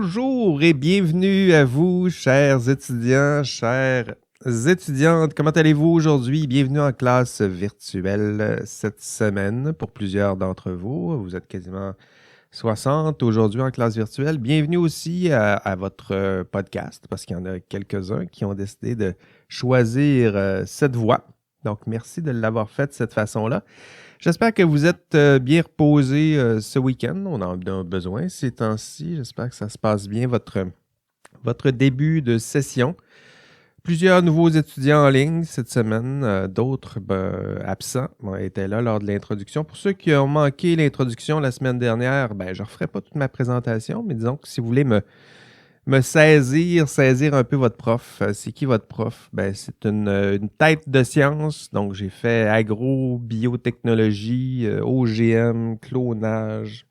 Bonjour et bienvenue à vous, chers étudiants, chères étudiantes. Comment allez-vous aujourd'hui? Bienvenue en classe virtuelle cette semaine pour plusieurs d'entre vous. Vous êtes quasiment 60 aujourd'hui en classe virtuelle. Bienvenue aussi à votre podcast parce qu'il y en a quelques-uns qui ont décidé de choisir cette voie. Donc, merci de l'avoir fait de cette façon-là. J'espère que vous êtes bien reposés ce week-end. On en a besoin ces temps-ci. J'espère que ça se passe bien, votre début de session. Plusieurs nouveaux étudiants en ligne cette semaine, d'autres absents étaient là lors de l'introduction. Pour ceux qui ont manqué l'introduction la semaine dernière, je ne referai pas toute ma présentation, mais disons que si vous voulez me saisir un peu votre prof. C'est qui votre prof? C'est une tête de science. Donc, j'ai fait agro, biotechnologie, OGM, clonage.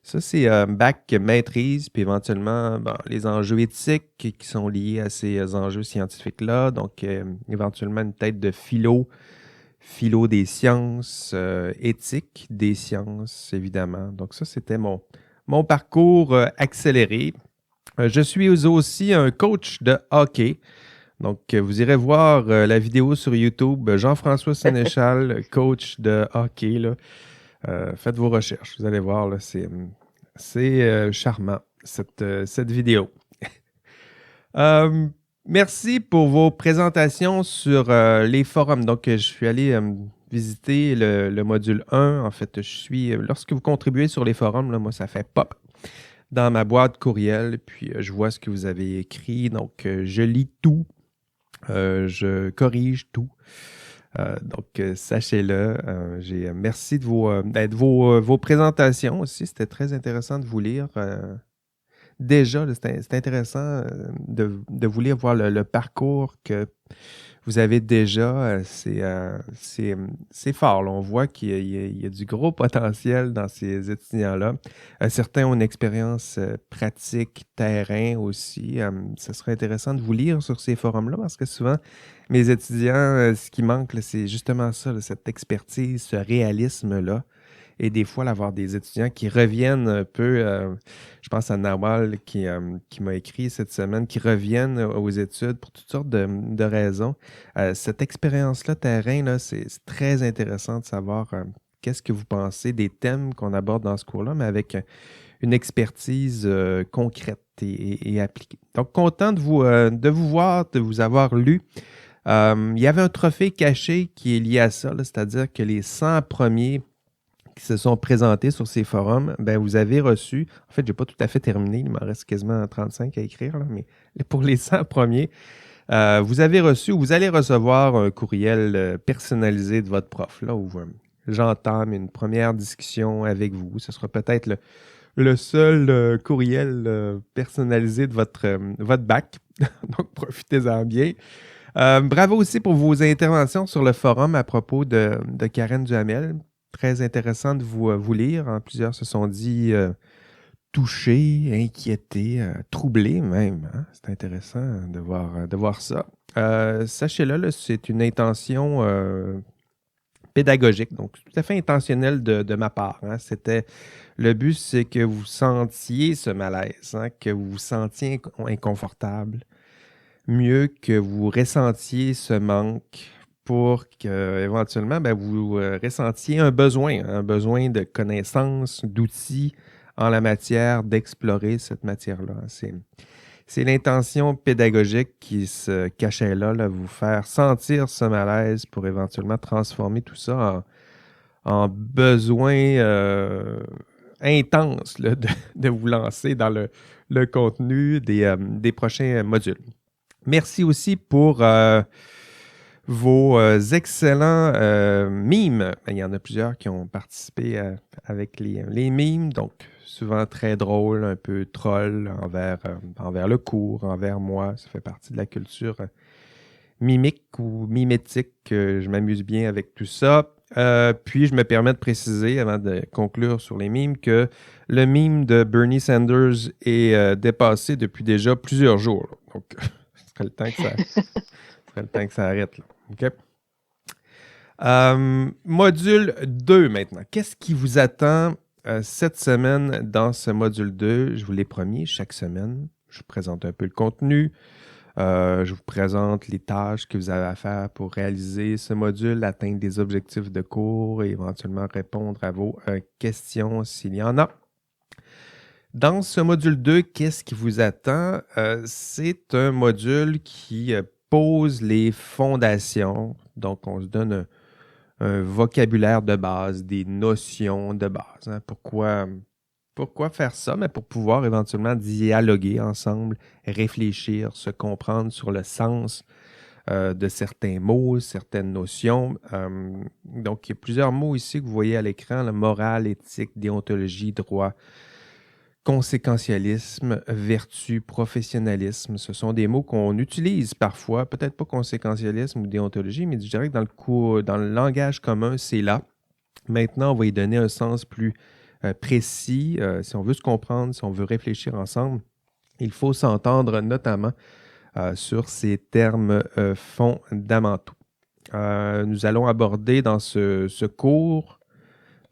Ça, c'est bac maîtrise, puis éventuellement, les enjeux éthiques qui sont liés à ces enjeux scientifiques-là. Donc, éventuellement, une tête de philo des sciences, éthique des sciences, évidemment. Donc, ça, c'était mon parcours accéléré. Je suis aussi un coach de hockey. Donc, vous irez voir la vidéo sur YouTube, Jean-François Sénéchal, coach de hockey. Là. Faites vos recherches, vous allez voir, là, c'est charmant, cette vidéo. Merci pour vos présentations sur les forums. Donc, je suis allé visiter le module 1. En fait, lorsque vous contribuez sur les forums, là, moi, ça fait pop dans ma boîte courriel, puis je vois ce que vous avez écrit. Donc, je lis tout, je corrige tout. Donc, sachez-le. Merci de vos présentations aussi. C'était très intéressant de vous lire. Déjà, c'est intéressant de vous lire, voir le parcours que vous avez déjà. C'est fort. Là. On voit qu'il y a du gros potentiel dans ces étudiants-là. Certains ont une expérience pratique, terrain aussi. Ce serait intéressant de vous lire sur ces forums-là parce que souvent, mes étudiants, ce qui manque, là, c'est justement ça, là, cette expertise, ce réalisme-là. Et des fois, avoir des étudiants qui reviennent un peu, je pense à Nawal qui m'a écrit cette semaine, qui reviennent aux études pour toutes sortes de raisons. Cette expérience-là, terrain, là, c'est très intéressant de savoir qu'est-ce que vous pensez des thèmes qu'on aborde dans ce cours-là, mais avec une expertise concrète et appliquée. Donc, content de vous voir, de vous avoir lu. Il y avait un trophée caché qui est lié à ça, là, c'est-à-dire que les 100 premiers qui se sont présentés sur ces forums, vous avez reçu, en fait, je n'ai pas tout à fait terminé, il m'en reste quasiment 35 à écrire, là, mais pour les 100 premiers, vous avez reçu ou vous allez recevoir un courriel personnalisé de votre prof, là, où j'entame une première discussion avec vous. Ce sera peut-être le seul courriel personnalisé de votre bac, donc profitez-en bien. Bravo aussi pour vos interventions sur le forum à propos de Karen Duhamel. Très intéressant de vous lire. Plusieurs se sont dit touchés, inquiétés, troublés même. Hein? C'est intéressant de voir ça. Sachez-le, là, c'est une intention pédagogique, donc tout à fait intentionnelle de ma part. Hein? Le but, c'est que vous sentiez ce malaise, hein? Que vous vous sentiez inconfortable, mieux que vous ressentiez ce manque pour qu'éventuellement, vous ressentiez un besoin de connaissances, d'outils en la matière, d'explorer cette matière-là. C'est l'intention pédagogique qui se cachait là, vous faire sentir ce malaise pour éventuellement transformer tout ça en besoin intense là, de vous lancer dans le contenu des prochains modules. Merci aussi pour vos excellents mimes. Il y en a plusieurs qui ont participé avec les mimes, donc souvent très drôles, un peu troll envers le cours, envers moi. Ça fait partie de la culture mimique ou mimétique. Je m'amuse bien avec tout ça. Puis, je me permets de préciser, avant de conclure sur les mimes, que le mime de Bernie Sanders est dépassé depuis déjà plusieurs jours. Là. Donc, ce serait le temps que ça arrête. Là. OK? Module 2 maintenant. Qu'est-ce qui vous attend Cette semaine, dans ce module 2, je vous l'ai promis, chaque semaine, je vous présente un peu le contenu. Je vous présente les tâches que vous avez à faire pour réaliser ce module, atteindre des objectifs de cours et éventuellement répondre à vos questions s'il y en a. Dans ce module 2, qu'est-ce qui vous attend? C'est un module qui pose les fondations. Donc, on se donne un vocabulaire de base, des notions de base. Hein. Pourquoi faire ça? Mais pour pouvoir éventuellement dialoguer ensemble, réfléchir, se comprendre sur le sens de certains mots, certaines notions. Donc, il y a plusieurs mots ici que vous voyez à l'écran, morale, éthique, déontologie, droit, conséquentialisme, vertu, professionnalisme. Ce sont des mots qu'on utilise parfois, peut-être pas conséquentialisme ou déontologie, mais je dirais que dans le langage commun, c'est là. Maintenant, on va y donner un sens plus précis. Si on veut se comprendre, si on veut réfléchir ensemble, il faut s'entendre notamment sur ces termes fondamentaux. Nous allons aborder dans ce cours,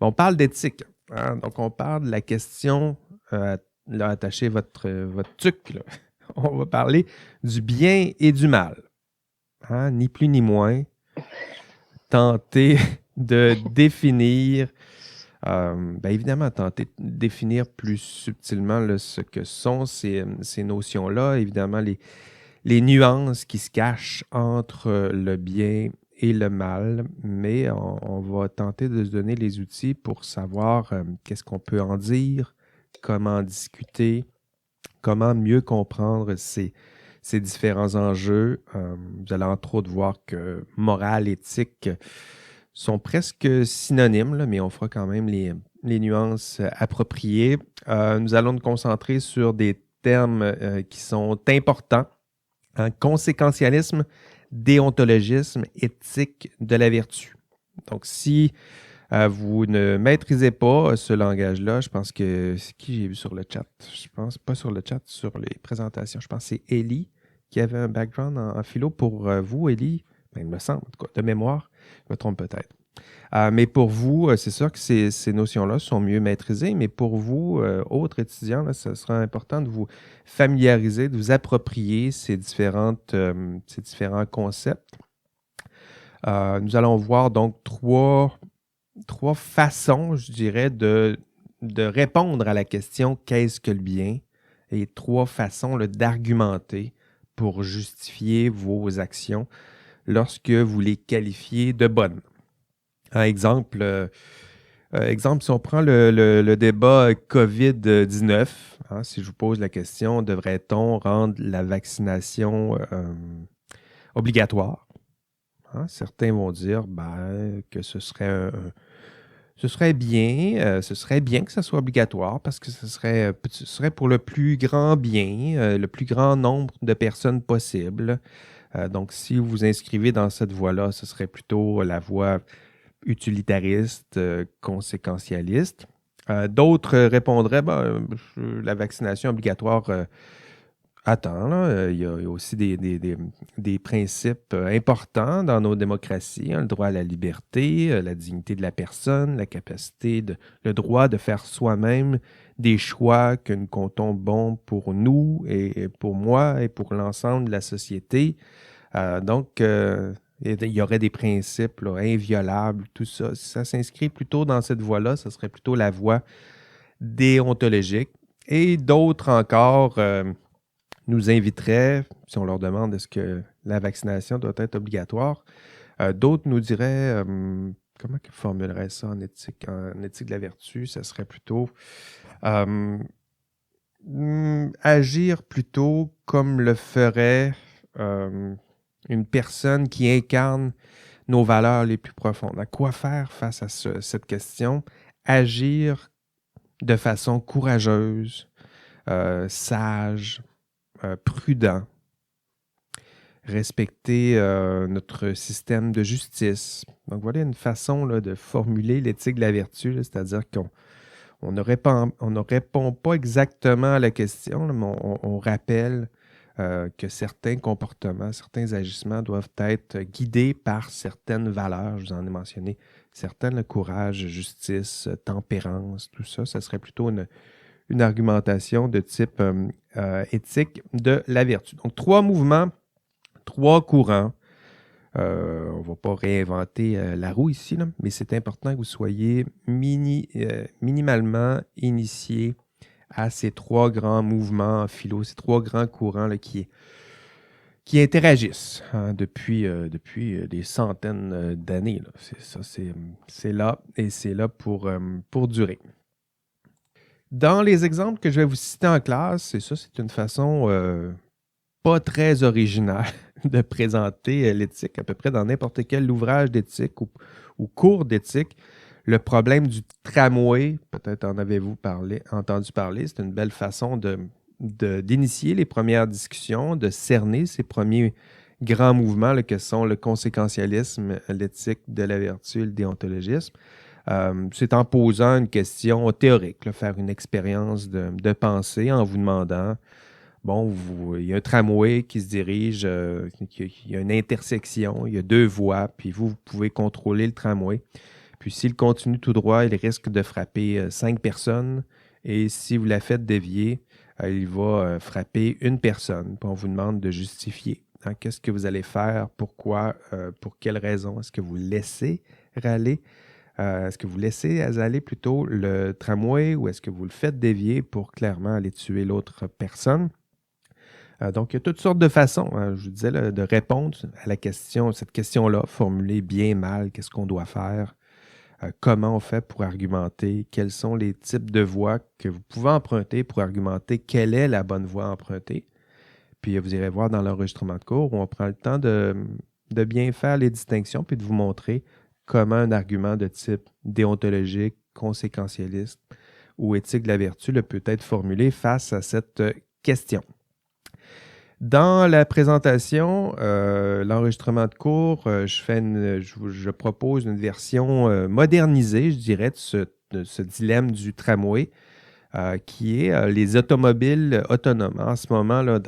on parle d'éthique. Hein? Donc, on parle de la question, là, attachez votre tuc, là. On va parler du bien et du mal. Hein? Ni plus ni moins. Tenter de définir, évidemment, tenter de définir plus subtilement là, ce que sont ces notions-là. Évidemment, les nuances qui se cachent entre le bien et le mal, mais on va tenter de se donner les outils pour savoir qu'est-ce qu'on peut en dire, comment discuter, comment mieux comprendre ces différents enjeux. Vous allez entre autres voir que morale, éthique sont presque synonymes, là, mais on fera quand même les nuances appropriées. Nous allons nous concentrer sur des termes qui sont importants. Hein, conséquentialisme, déontologisme, éthique de la vertu. Donc, si vous ne maîtrisez pas ce langage-là, je pense que c'est qui j'ai vu sur le chat? Je pense pas sur le chat, sur les présentations. Je pense que c'est Élie qui avait un background en philo. Pour vous, Élie, il me semble, en tout cas, de mémoire, je me trompe peut-être. Mais pour vous, c'est sûr que ces notions-là sont mieux maîtrisées, mais pour vous, autres étudiants, là, ce sera important de vous familiariser, de vous approprier ces différents concepts. Nous allons voir donc trois façons, je dirais, de répondre à la question « Qu'est-ce que le bien? » et trois façons là, d'argumenter pour justifier vos actions lorsque vous les qualifiez de bonnes. Exemple, si on prend le débat COVID-19, hein, si je vous pose la question, devrait-on rendre la vaccination obligatoire? Hein, certains vont dire que ce serait bien que ce soit obligatoire parce que ce serait pour le plus grand bien, le plus grand nombre de personnes possible. Donc, si vous vous inscrivez dans cette voie-là, ce serait plutôt la voie utilitariste, conséquentialiste. D'autres répondraient, la vaccination obligatoire, attends, là, il y a aussi des principes importants dans nos démocraties, hein, le droit à la liberté, la dignité de la personne, la capacité, le droit de faire soi-même des choix que nous comptons bons pour nous et pour moi et pour l'ensemble de la société. Donc, il y aurait des principes là, inviolables, tout ça. Si ça s'inscrit plutôt dans cette voie-là, ce serait plutôt la voie déontologique. Et d'autres encore nous inviteraient, si on leur demande est-ce que la vaccination doit être obligatoire, d'autres nous diraient, comment ils formuleraient ça en éthique de la vertu, ça serait plutôt agir plutôt comme le ferait une personne qui incarne nos valeurs les plus profondes. À quoi faire face à cette question? Agir de façon courageuse, sage, prudent, respecter notre système de justice. Donc voilà une façon là, de formuler l'éthique de la vertu, là, c'est-à-dire qu'on ne répond pas exactement à la question, là, mais on rappelle que certains comportements, certains agissements doivent être guidés par certaines valeurs. Je vous en ai mentionné certaines, le courage, justice, tempérance, tout ça. Ça serait plutôt une argumentation de type éthique de la vertu. Donc, 3 mouvements, 3 courants. On ne va pas réinventer la roue ici, là, mais c'est important que vous soyez minimalement initié à ces 3 grands mouvements en philo, ces 3 grands courants là, qui interagissent depuis des centaines d'années. Là. C'est ça, c'est là et c'est là pour durer. Dans les exemples que je vais vous citer en classe, et ça, c'est une façon pas très originale de présenter l'éthique, à peu près dans n'importe quel ouvrage d'éthique ou cours d'éthique. Le problème du tramway, peut-être en avez-vous entendu parler, c'est une belle façon d'initier les premières discussions, de cerner ces premiers grands mouvements là, que sont le conséquentialisme, l'éthique de la vertu et le déontologisme. C'est en posant une question théorique, là, faire une expérience de pensée en vous demandant, bon, il y a un tramway qui se dirige, il y a une intersection, il y a 2 voies, puis vous pouvez contrôler le tramway. Puis s'il continue tout droit, il risque de frapper 5 personnes. Et si vous la faites dévier, il va frapper une personne. Puis on vous demande de justifier. Hein, qu'est-ce que vous allez faire? Pourquoi? Pour quelle raison? Est-ce que vous laissez aller? Est-ce que vous laissez aller plutôt le tramway ou est-ce que vous le faites dévier pour clairement aller tuer l'autre personne? Donc, il y a toutes sortes de façons, hein, je vous disais, là, de répondre à la question, cette question-là, formulée bien mal, qu'est-ce qu'on doit faire? Comment on fait pour argumenter? Quels sont les types de voies que vous pouvez emprunter pour argumenter quelle est la bonne voie à emprunter? Puis vous irez voir dans l'enregistrement de cours où on prend le temps de bien faire les distinctions puis de vous montrer comment un argument de type déontologique, conséquentialiste ou éthique de la vertu peut être formulé face à cette question. Dans la présentation, l'enregistrement de cours, je propose une version modernisée, je dirais, de ce dilemme du tramway, qui est les automobiles autonomes. En ce moment, là,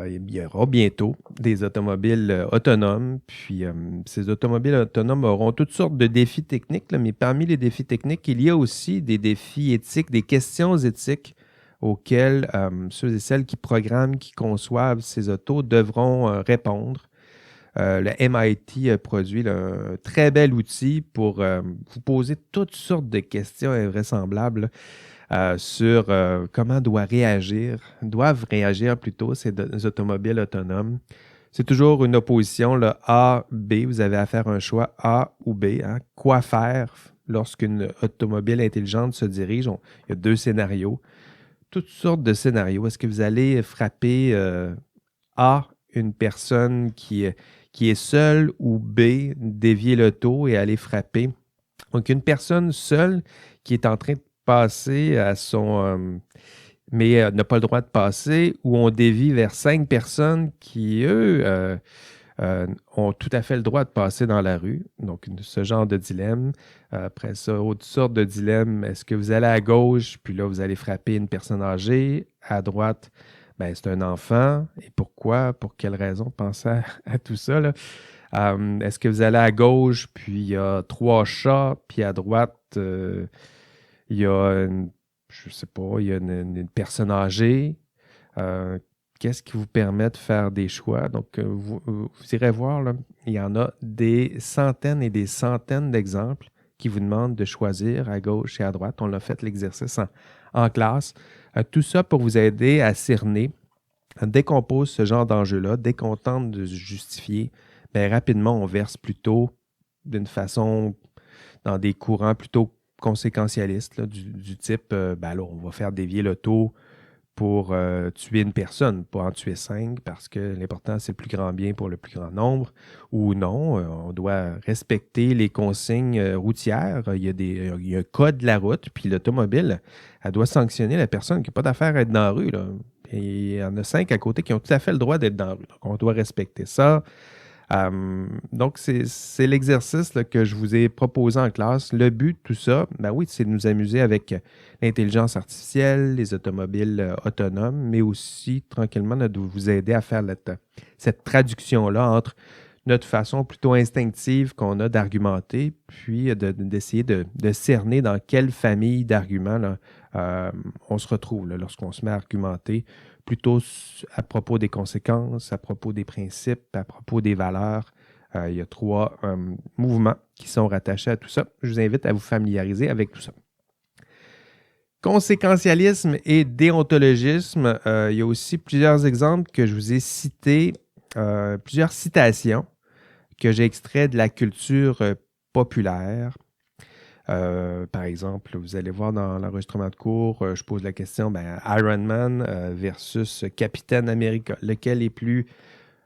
il y aura bientôt des automobiles autonomes, puis ces automobiles autonomes auront toutes sortes de défis techniques, là, mais parmi les défis techniques, il y a aussi des défis éthiques, des questions éthiques auxquels ceux et celles qui programment, qui conçoivent ces autos devront répondre. Le MIT a produit un très bel outil pour vous poser toutes sortes de questions invraisemblables sur comment doivent réagir plutôt ces automobiles autonomes. C'est toujours une opposition, le A, B. Vous avez à faire un choix A ou B. Hein. Quoi faire lorsqu'une automobile intelligente se dirige? Il y a 2 scénarios. Toutes sortes de scénarios. Est-ce que vous allez frapper A, une personne qui est seule, ou B, dévier l'auto et aller frapper? Donc, une personne seule qui est en train de passer à son... mais n'a pas le droit de passer, ou on dévie vers 5 personnes qui, eux, ont tout à fait le droit de passer dans la rue. Donc, ce genre de dilemme. Après ça, autre sorte de dilemme. Est-ce que vous allez à gauche, puis là, vous allez frapper une personne âgée? À droite, ben, c'est un enfant. Et pourquoi? Pour quelle raison? Pensez à tout ça, là. Est-ce que vous allez à gauche, puis il y a 3 chats, puis à droite, il y a je sais pas, il y a une personne âgée? Qu'est-ce qui vous permet de faire des choix? Donc, vous irez voir, là, il y en a des centaines et des centaines d'exemples qui vous demandent de choisir à gauche et à droite. On a fait l'exercice en classe. Tout ça pour vous aider à cerner. Dès qu'on pose ce genre d'enjeu-là, dès qu'on tente de se justifier, bien, rapidement, on verse plutôt d'une façon dans des courants plutôt conséquentialistes, là, du type, ben là, on va faire dévier l'auto pour tuer une personne, pas en tuer 5, parce que l'important, c'est le plus grand bien pour le plus grand nombre. Ou non, on doit respecter les consignes routières. Il y a un code de la route, puis l'automobile, elle doit sanctionner la personne qui n'a pas d'affaire à être dans la rue, là. Et il y en a 5 à côté qui ont tout à fait le droit d'être dans la rue. Donc, on doit respecter ça. Donc, c'est l'exercice là, que je vous ai proposé en classe. Le but de tout ça, ben oui, c'est de nous amuser avec l'intelligence artificielle, les automobiles autonomes, mais aussi, tranquillement, de vous aider à faire cette traduction-là entre notre façon plutôt instinctive qu'on a d'argumenter, puis d'essayer de cerner dans quelle famille d'arguments là, on se retrouve là, lorsqu'on se met à argumenter, plutôt à propos des conséquences, à propos des principes, à propos des valeurs. Il y a 3 mouvements qui sont rattachés à tout ça. Je vous invite à vous familiariser avec tout ça. Conséquentialisme et déontologisme, il y a aussi plusieurs exemples que je vous ai cités, plusieurs citations que j'ai extraits de la culture populaire. Par exemple, vous allez voir dans l'enregistrement de cours, je pose la question, Iron Man versus Capitaine America, lequel est plus,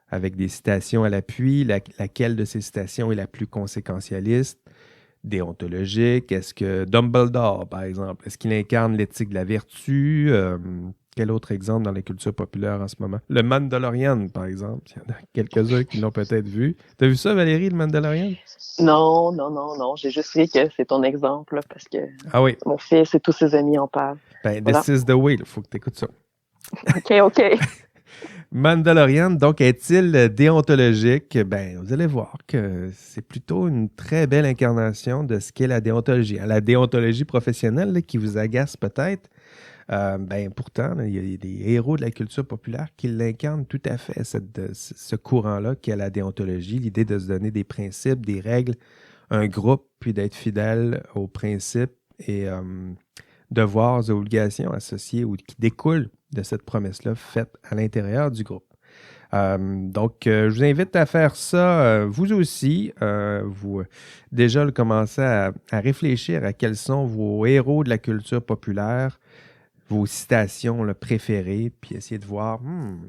avec des citations à l'appui, laquelle de ces citations est la plus conséquentialiste, déontologique? Est-ce que Dumbledore, par exemple, est-ce qu'il incarne l'éthique de la vertu? Quel autre exemple dans la culture populaire en ce moment? Le Mandalorian, par exemple. Il y en a quelques-uns qui l'ont peut-être vu. T'as vu ça, Valérie, le Mandalorian? Non. J'ai juste dit que c'est ton exemple parce que Ah oui. mon fils et tous ses amis en parlent. Voilà. This is the way. Il faut que tu écoutes ça. OK. Mandalorian, donc, est-il déontologique? Vous allez voir que c'est plutôt une très belle incarnation de ce qu'est la déontologie. La déontologie professionnelle là, qui vous agace peut-être, pourtant, il y a des héros de la culture populaire qui l'incarnent tout à fait, ce courant-là qu'est la déontologie, l'idée de se donner des principes, des règles, un groupe, puis d'être fidèle aux principes et devoirs et obligations associées ou qui découlent de cette promesse-là faite à l'intérieur du groupe. Je vous invite à faire ça, vous aussi. Vous déjà commencez à réfléchir à quels sont vos héros de la culture populaire, vos citations là, préférées, puis essayer de voir,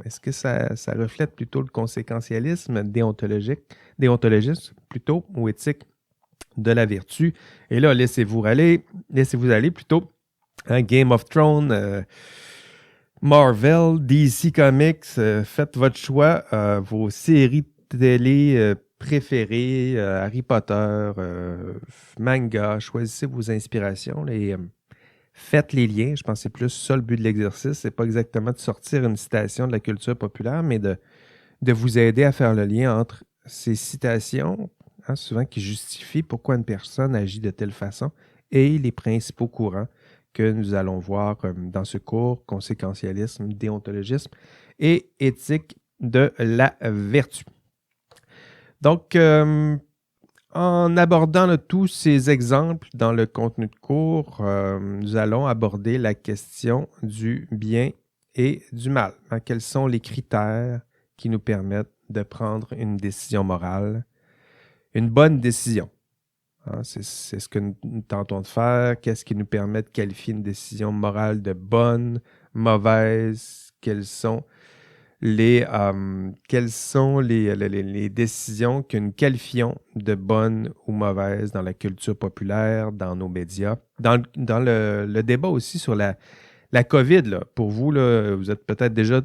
est-ce que ça reflète plutôt le conséquentialisme déontologiste plutôt, ou éthique de la vertu. Et là, laissez-vous aller plutôt. Game of Thrones, Marvel, DC Comics, faites votre choix. Vos séries télé préférées, Harry Potter, manga, choisissez vos inspirations et faites les liens. Je pense que c'est plus ça le but de l'exercice. C'est pas exactement de sortir une citation de la culture populaire, mais de vous aider à faire le lien entre ces citations, souvent qui justifient pourquoi une personne agit de telle façon, et les principaux courants que nous allons voir dans ce cours, conséquentialisme, déontologisme et éthique de la vertu. Donc, en abordant là, tous ces exemples dans le contenu de cours, nous allons aborder la question du bien et du mal. Quels sont les critères qui nous permettent de prendre une décision morale, une bonne décision? C'est ce que nous tentons de faire. Qu'est-ce qui nous permet de qualifier une décision morale de bonne, mauvaise? Quelles sont les décisions que nous qualifions de bonnes ou mauvaises dans la culture populaire, dans nos médias? Dans le débat aussi sur la COVID, là, pour vous, là, vous êtes peut-être déjà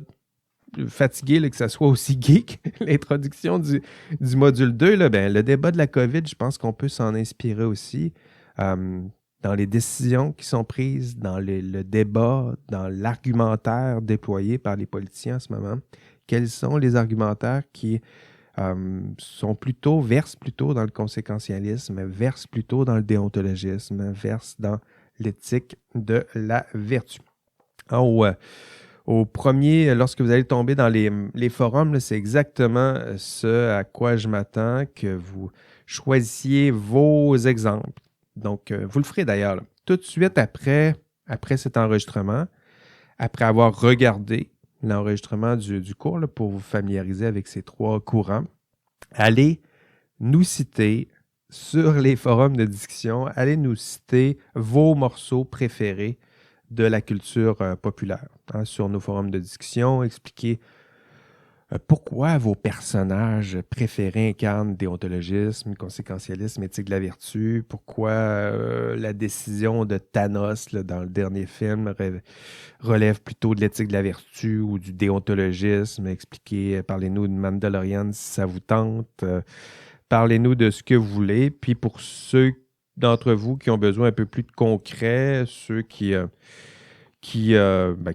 fatigué là, que ça soit aussi geek, l'introduction du module 2, là, le débat de la COVID, je pense qu'on peut s'en inspirer aussi dans les décisions qui sont prises, dans le débat, dans l'argumentaire déployé par les politiciens en ce moment. Quels sont les argumentaires qui versent plutôt dans le conséquentialisme, versent plutôt dans le déontologisme, versent dans l'éthique de la vertu. Au premier, lorsque vous allez tomber dans les forums, là, c'est exactement ce à quoi je m'attends, que vous choisissiez vos exemples. Donc, vous le ferez d'ailleurs là, tout de suite après cet enregistrement, après avoir regardé l'enregistrement du cours là, pour vous familiariser avec ces 3 courants. Allez nous citer sur les forums de discussion, allez nous citer vos morceaux préférés de la culture populaire sur nos forums de discussion, expliquer Pourquoi vos personnages préférés incarnent déontologisme, conséquentialisme, éthique de la vertu? Pourquoi la décision de Thanos là, dans le dernier film relève plutôt de l'éthique de la vertu ou du déontologisme? Expliquez, parlez-nous de Mandalorian si ça vous tente. Parlez-nous de ce que vous voulez. Puis pour ceux d'entre vous qui ont besoin un peu plus de concret, ceux qui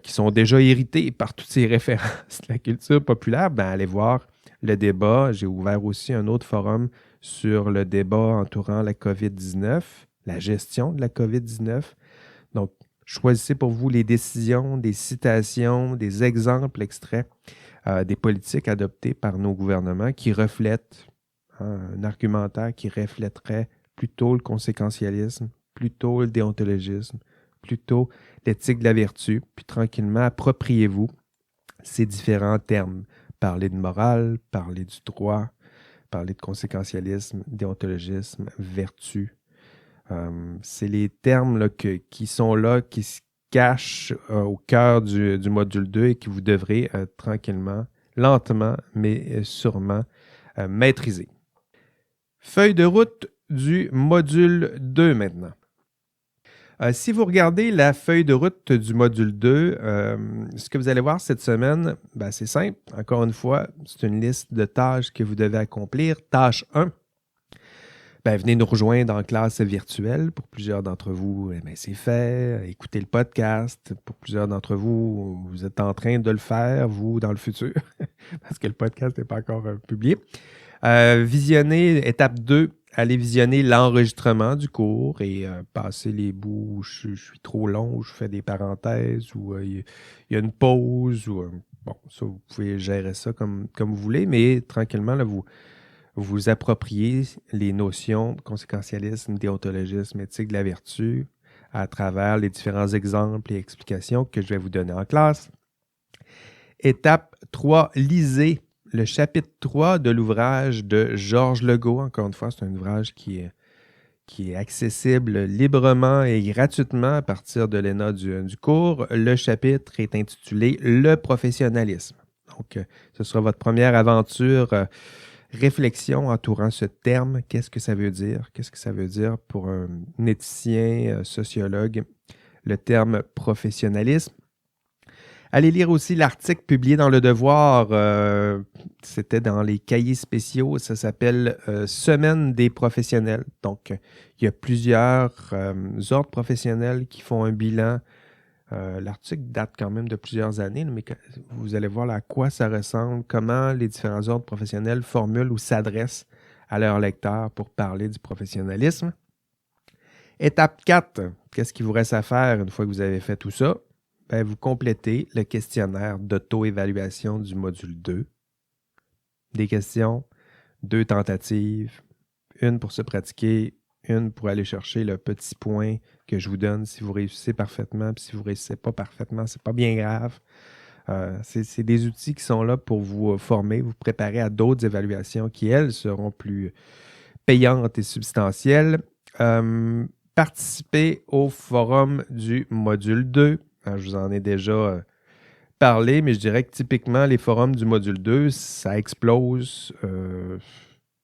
sont déjà irrités par toutes ces références de la culture populaire, allez voir le débat. J'ai ouvert aussi un autre forum sur le débat entourant la COVID-19, la gestion de la COVID-19. Donc, choisissez pour vous les décisions, des citations, des exemples extraits des politiques adoptées par nos gouvernements qui reflètent un argumentaire qui reflèterait plutôt le conséquentialisme, plutôt le déontologisme, plutôt l'éthique de la vertu, puis tranquillement, appropriez-vous ces différents termes. Parler de morale, parler du droit, parler de conséquentialisme, déontologisme, vertu. C'est les termes là, qui sont là, qui se cachent au cœur du module 2 et que vous devrez tranquillement, lentement, mais sûrement maîtriser. Feuille de route du module 2 maintenant. Si vous regardez la feuille de route du module 2, ce que vous allez voir cette semaine, c'est simple. Encore une fois, c'est une liste de tâches que vous devez accomplir. Tâche 1, venez nous rejoindre en classe virtuelle. Pour plusieurs d'entre vous, c'est fait. Écoutez le podcast. Pour plusieurs d'entre vous, vous êtes en train de le faire, vous, dans le futur, parce que le podcast n'est pas encore publié. Visionnez, étape 2, allez visionner l'enregistrement du cours et passer les bouts où je suis trop long, où je fais des parenthèses, où il y a une pause. Ça, vous pouvez gérer ça comme vous voulez, mais tranquillement, là, vous appropriez les notions conséquentialisme, déontologisme, éthique de la vertu à travers les différents exemples et explications que je vais vous donner en classe. Étape 3, lisez le chapitre 3 de l'ouvrage de Georges Legault. Encore une fois, c'est un ouvrage qui est accessible librement et gratuitement à partir de l'ENA du cours. Le chapitre est intitulé « Le professionnalisme ». Donc, ce sera votre première aventure, réflexion entourant ce terme. Qu'est-ce que ça veut dire? Qu'est-ce que ça veut dire pour un éthicien, sociologue, le terme professionnalisme? Allez lire aussi l'article publié dans Le Devoir. C'était dans les cahiers spéciaux. Ça s'appelle « Semaine des professionnels ». Donc, il y a plusieurs ordres professionnels qui font un bilan. L'article date quand même de plusieurs années, mais vous allez voir là, à quoi ça ressemble, comment les différents ordres professionnels formulent ou s'adressent à leurs lecteurs pour parler du professionnalisme. Étape 4, qu'est-ce qu'il vous reste à faire une fois que vous avez fait tout ça? Vous complétez le questionnaire d'auto-évaluation du module 2. Des questions, 2 tentatives, une pour se pratiquer, une pour aller chercher le petit point que je vous donne si vous réussissez parfaitement, puis si vous ne réussissez pas parfaitement, c'est pas bien grave. C'est des outils qui sont là pour vous former, vous préparer à d'autres évaluations qui, elles, seront plus payantes et substantielles. Participez au forum du module 2. Je vous en ai déjà parlé, mais je dirais que typiquement, les forums du module 2, ça explose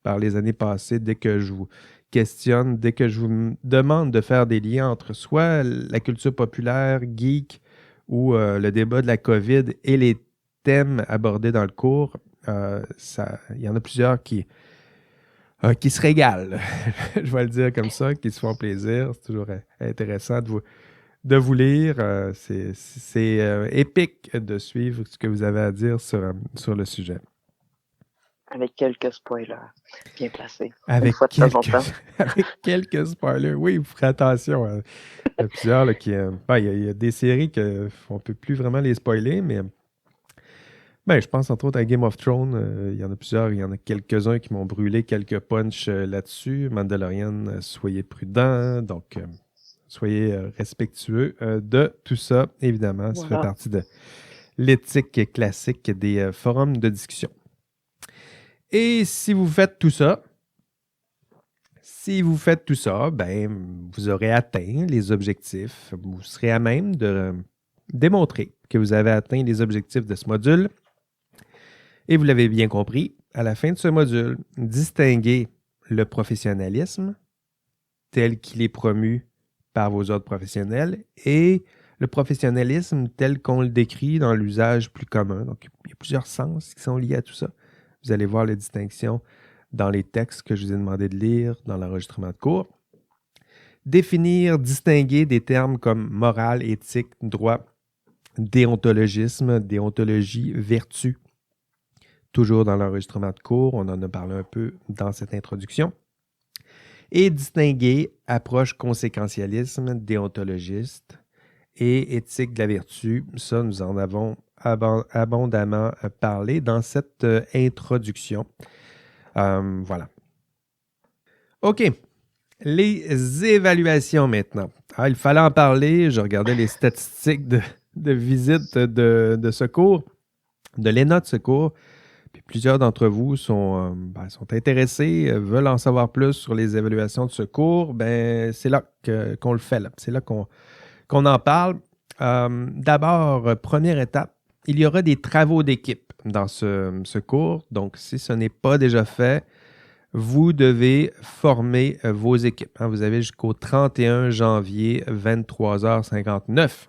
par les années passées dès que je vous questionne, dès que je vous demande de faire des liens entre soit la culture populaire, geek, ou le débat de la COVID et les thèmes abordés dans le cours. Il y en a plusieurs qui se régalent, je vais le dire comme ça, qui se font plaisir. C'est toujours intéressant de vous lire. C'est épique de suivre ce que vous avez à dire sur le sujet. Avec quelques spoilers bien placés. Avec quelques spoilers. Oui, vous ferez attention. Il y a plusieurs là, il y a des séries qu'on ne peut plus vraiment les spoiler, mais je pense entre autres à Game of Thrones. Il y en a plusieurs. Il y en a quelques-uns qui m'ont brûlé quelques punchs là-dessus. Mandalorian, soyez prudents. Donc, soyez respectueux de tout ça. Évidemment, ça fait partie de l'éthique classique des forums de discussion. Et si vous faites tout ça, vous aurez atteint les objectifs. Vous serez à même de démontrer que vous avez atteint les objectifs de ce module. Et vous l'avez bien compris, à la fin de ce module, distinguez le professionnalisme tel qu'il est promu par vos autres professionnels et le professionnalisme tel qu'on le décrit dans l'usage plus commun. Donc, il y a plusieurs sens qui sont liés à tout ça. Vous allez voir les distinctions dans les textes que je vous ai demandé de lire dans l'enregistrement de cours. Définir, distinguer des termes comme morale, éthique, droit, déontologisme, déontologie, vertu. Toujours dans l'enregistrement de cours, on en a parlé un peu dans cette introduction. Et distinguer approche conséquentialisme, déontologiste et éthique de la vertu. Ça, nous en avons abondamment parlé dans cette introduction. Voilà. OK. Les évaluations maintenant. Ah, il fallait en parler. Je regardais les statistiques de visite de ce cours, de l'ENA de ce cours. Puis plusieurs d'entre vous sont intéressés, veulent en savoir plus sur les évaluations de ce cours. C'est là qu'on le fait. C'est là qu'on en parle. D'abord, première étape, il y aura des travaux d'équipe dans ce cours. Donc, si ce n'est pas déjà fait, vous devez former vos équipes. Vous avez jusqu'au 31 janvier, 23h59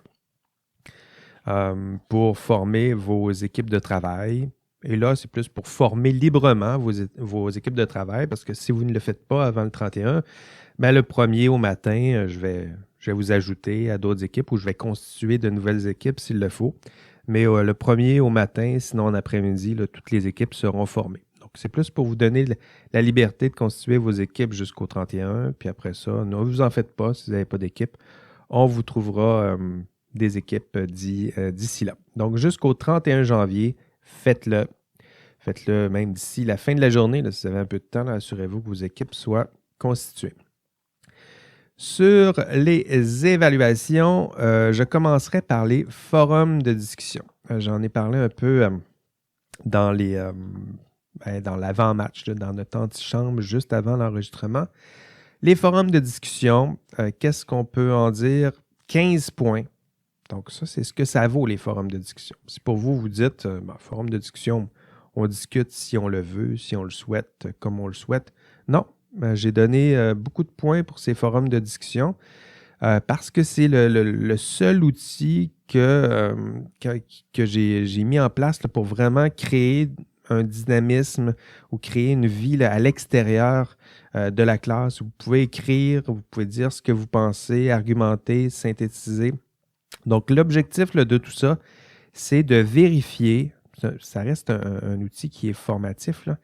pour former vos équipes de travail. Et là, c'est plus pour former librement vos équipes de travail, parce que si vous ne le faites pas avant le 31, le 1er au matin, je vais vous ajouter à d'autres équipes ou je vais constituer de nouvelles équipes s'il le faut. Mais le 1er au matin, sinon en après-midi, toutes les équipes seront formées. Donc, c'est plus pour vous donner la liberté de constituer vos équipes jusqu'au 31. Puis après ça, ne vous en faites pas si vous n'avez pas d'équipe. On vous trouvera des équipes d'ici là. Donc, jusqu'au 31 janvier, faites-le. Faites-le même d'ici la fin de la journée. Là, si vous avez un peu de temps, là, assurez-vous que vos équipes soient constituées. Sur les évaluations, je commencerai par les forums de discussion. J'en ai parlé un peu dans l'avant-match, dans notre antichambre, juste avant l'enregistrement. Les forums de discussion, qu'est-ce qu'on peut en dire? 15 points. Donc ça, c'est ce que ça vaut, les forums de discussion. Si pour vous, vous dites, forum de discussion, on discute si on le veut, si on le souhaite, comme on le souhaite. Non, j'ai donné beaucoup de points pour ces forums de discussion parce que c'est le seul outil que j'ai mis en place là, pour vraiment créer un dynamisme ou créer une vie là, à l'extérieur de la classe. Vous pouvez écrire, vous pouvez dire ce que vous pensez, argumenter, synthétiser. Donc, l'objectif là, de tout ça, c'est de vérifier, ça reste un outil qui est formatif, là,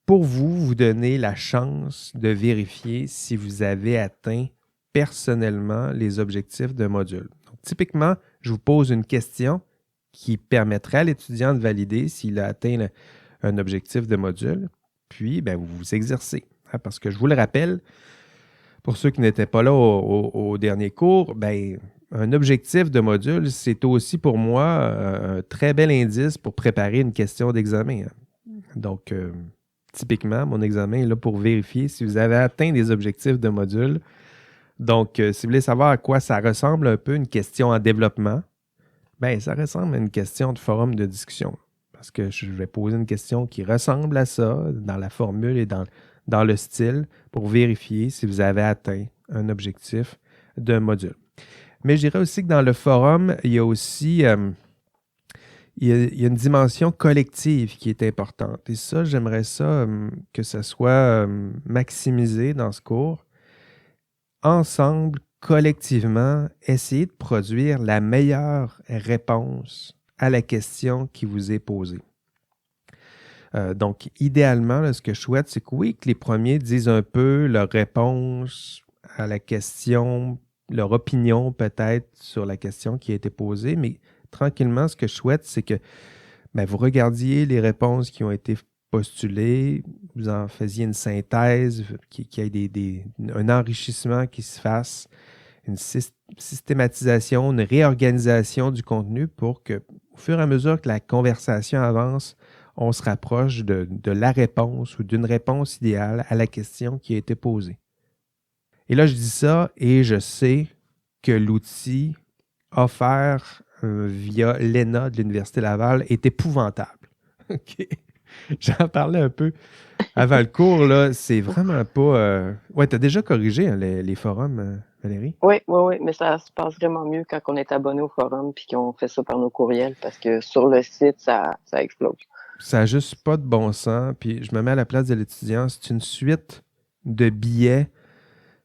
pour vous donner la chance de vérifier si vous avez atteint personnellement les objectifs de module. Donc, typiquement, je vous pose une question qui permettrait à l'étudiant de valider s'il a atteint un objectif de module, puis vous vous exercez. Parce que je vous le rappelle, pour ceux qui n'étaient pas là au dernier cours, un objectif de module, c'est aussi pour moi un très bel indice pour préparer une question d'examen. Donc, typiquement, mon examen est là pour vérifier si vous avez atteint des objectifs de module. Donc, si vous voulez savoir à quoi ça ressemble un peu une question en développement, ça ressemble à une question de forum de discussion. Parce que je vais poser une question qui ressemble à ça dans la formule et dans le style pour vérifier si vous avez atteint un objectif de module. Mais je dirais aussi que dans le forum, il y a aussi il y a une dimension collective qui est importante. Et ça, j'aimerais ça que ça soit maximisé dans ce cours. Ensemble, collectivement, essayez de produire la meilleure réponse à la question qui vous est posée. Donc, idéalement, là, ce que je souhaite, c'est que oui, que les premiers disent un peu leur réponse à la question, leur opinion peut-être sur la question qui a été posée, mais tranquillement, ce que je souhaite, c'est que vous regardiez les réponses qui ont été postulées, vous en faisiez une synthèse, qu'il y ait un enrichissement qui se fasse, une systématisation, une réorganisation du contenu pour que, au fur et à mesure que la conversation avance, on se rapproche de la réponse ou d'une réponse idéale à la question qui a été posée. Et là, je dis ça et je sais que l'outil offert via l'ENA de l'Université Laval est épouvantable. OK. J'en parlais un peu avant le cours, là. C'est vraiment pas... Ouais, t'as déjà corrigé hein, les forums, Valérie? Oui, oui, oui, mais ça se passe vraiment mieux quand on est abonné au forum puis qu'on fait ça par nos courriels parce que sur le site, ça explose. Ça n'a juste pas de bon sens. Puis je me mets à la place de l'étudiant. C'est une suite de billets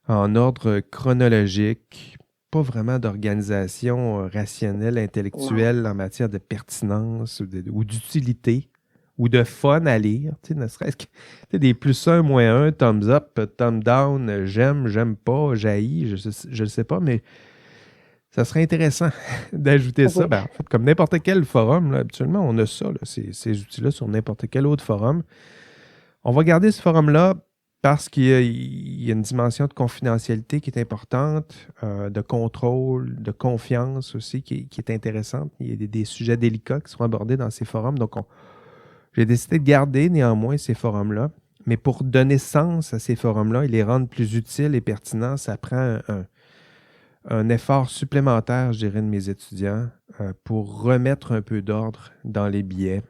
en ordre chronologique, pas vraiment d'organisation rationnelle, Non. intellectuelle en matière de pertinence ou d'utilité ou de fun à lire. Tu sais, ne serait-ce que tu sais, des +1, -1, thumbs up, thumb down, j'aime, j'aime pas, j'haïs, je ne sais pas, mais ça serait intéressant d'ajouter ça. Oui. Ben, en fait, comme n'importe quel forum, là, habituellement, on a ça, là, ces outils-là sur n'importe quel autre forum. On va garder ce forum-là parce qu'il y a une dimension de confidentialité qui est importante, de contrôle, de confiance aussi qui est intéressante. Il y a des sujets délicats qui seront abordés dans ces forums. Donc, j'ai décidé de garder néanmoins ces forums-là. Mais pour donner sens à ces forums-là et les rendre plus utiles et pertinents, ça prend un effort supplémentaire, je dirais, de mes étudiants pour remettre un peu d'ordre dans les billets.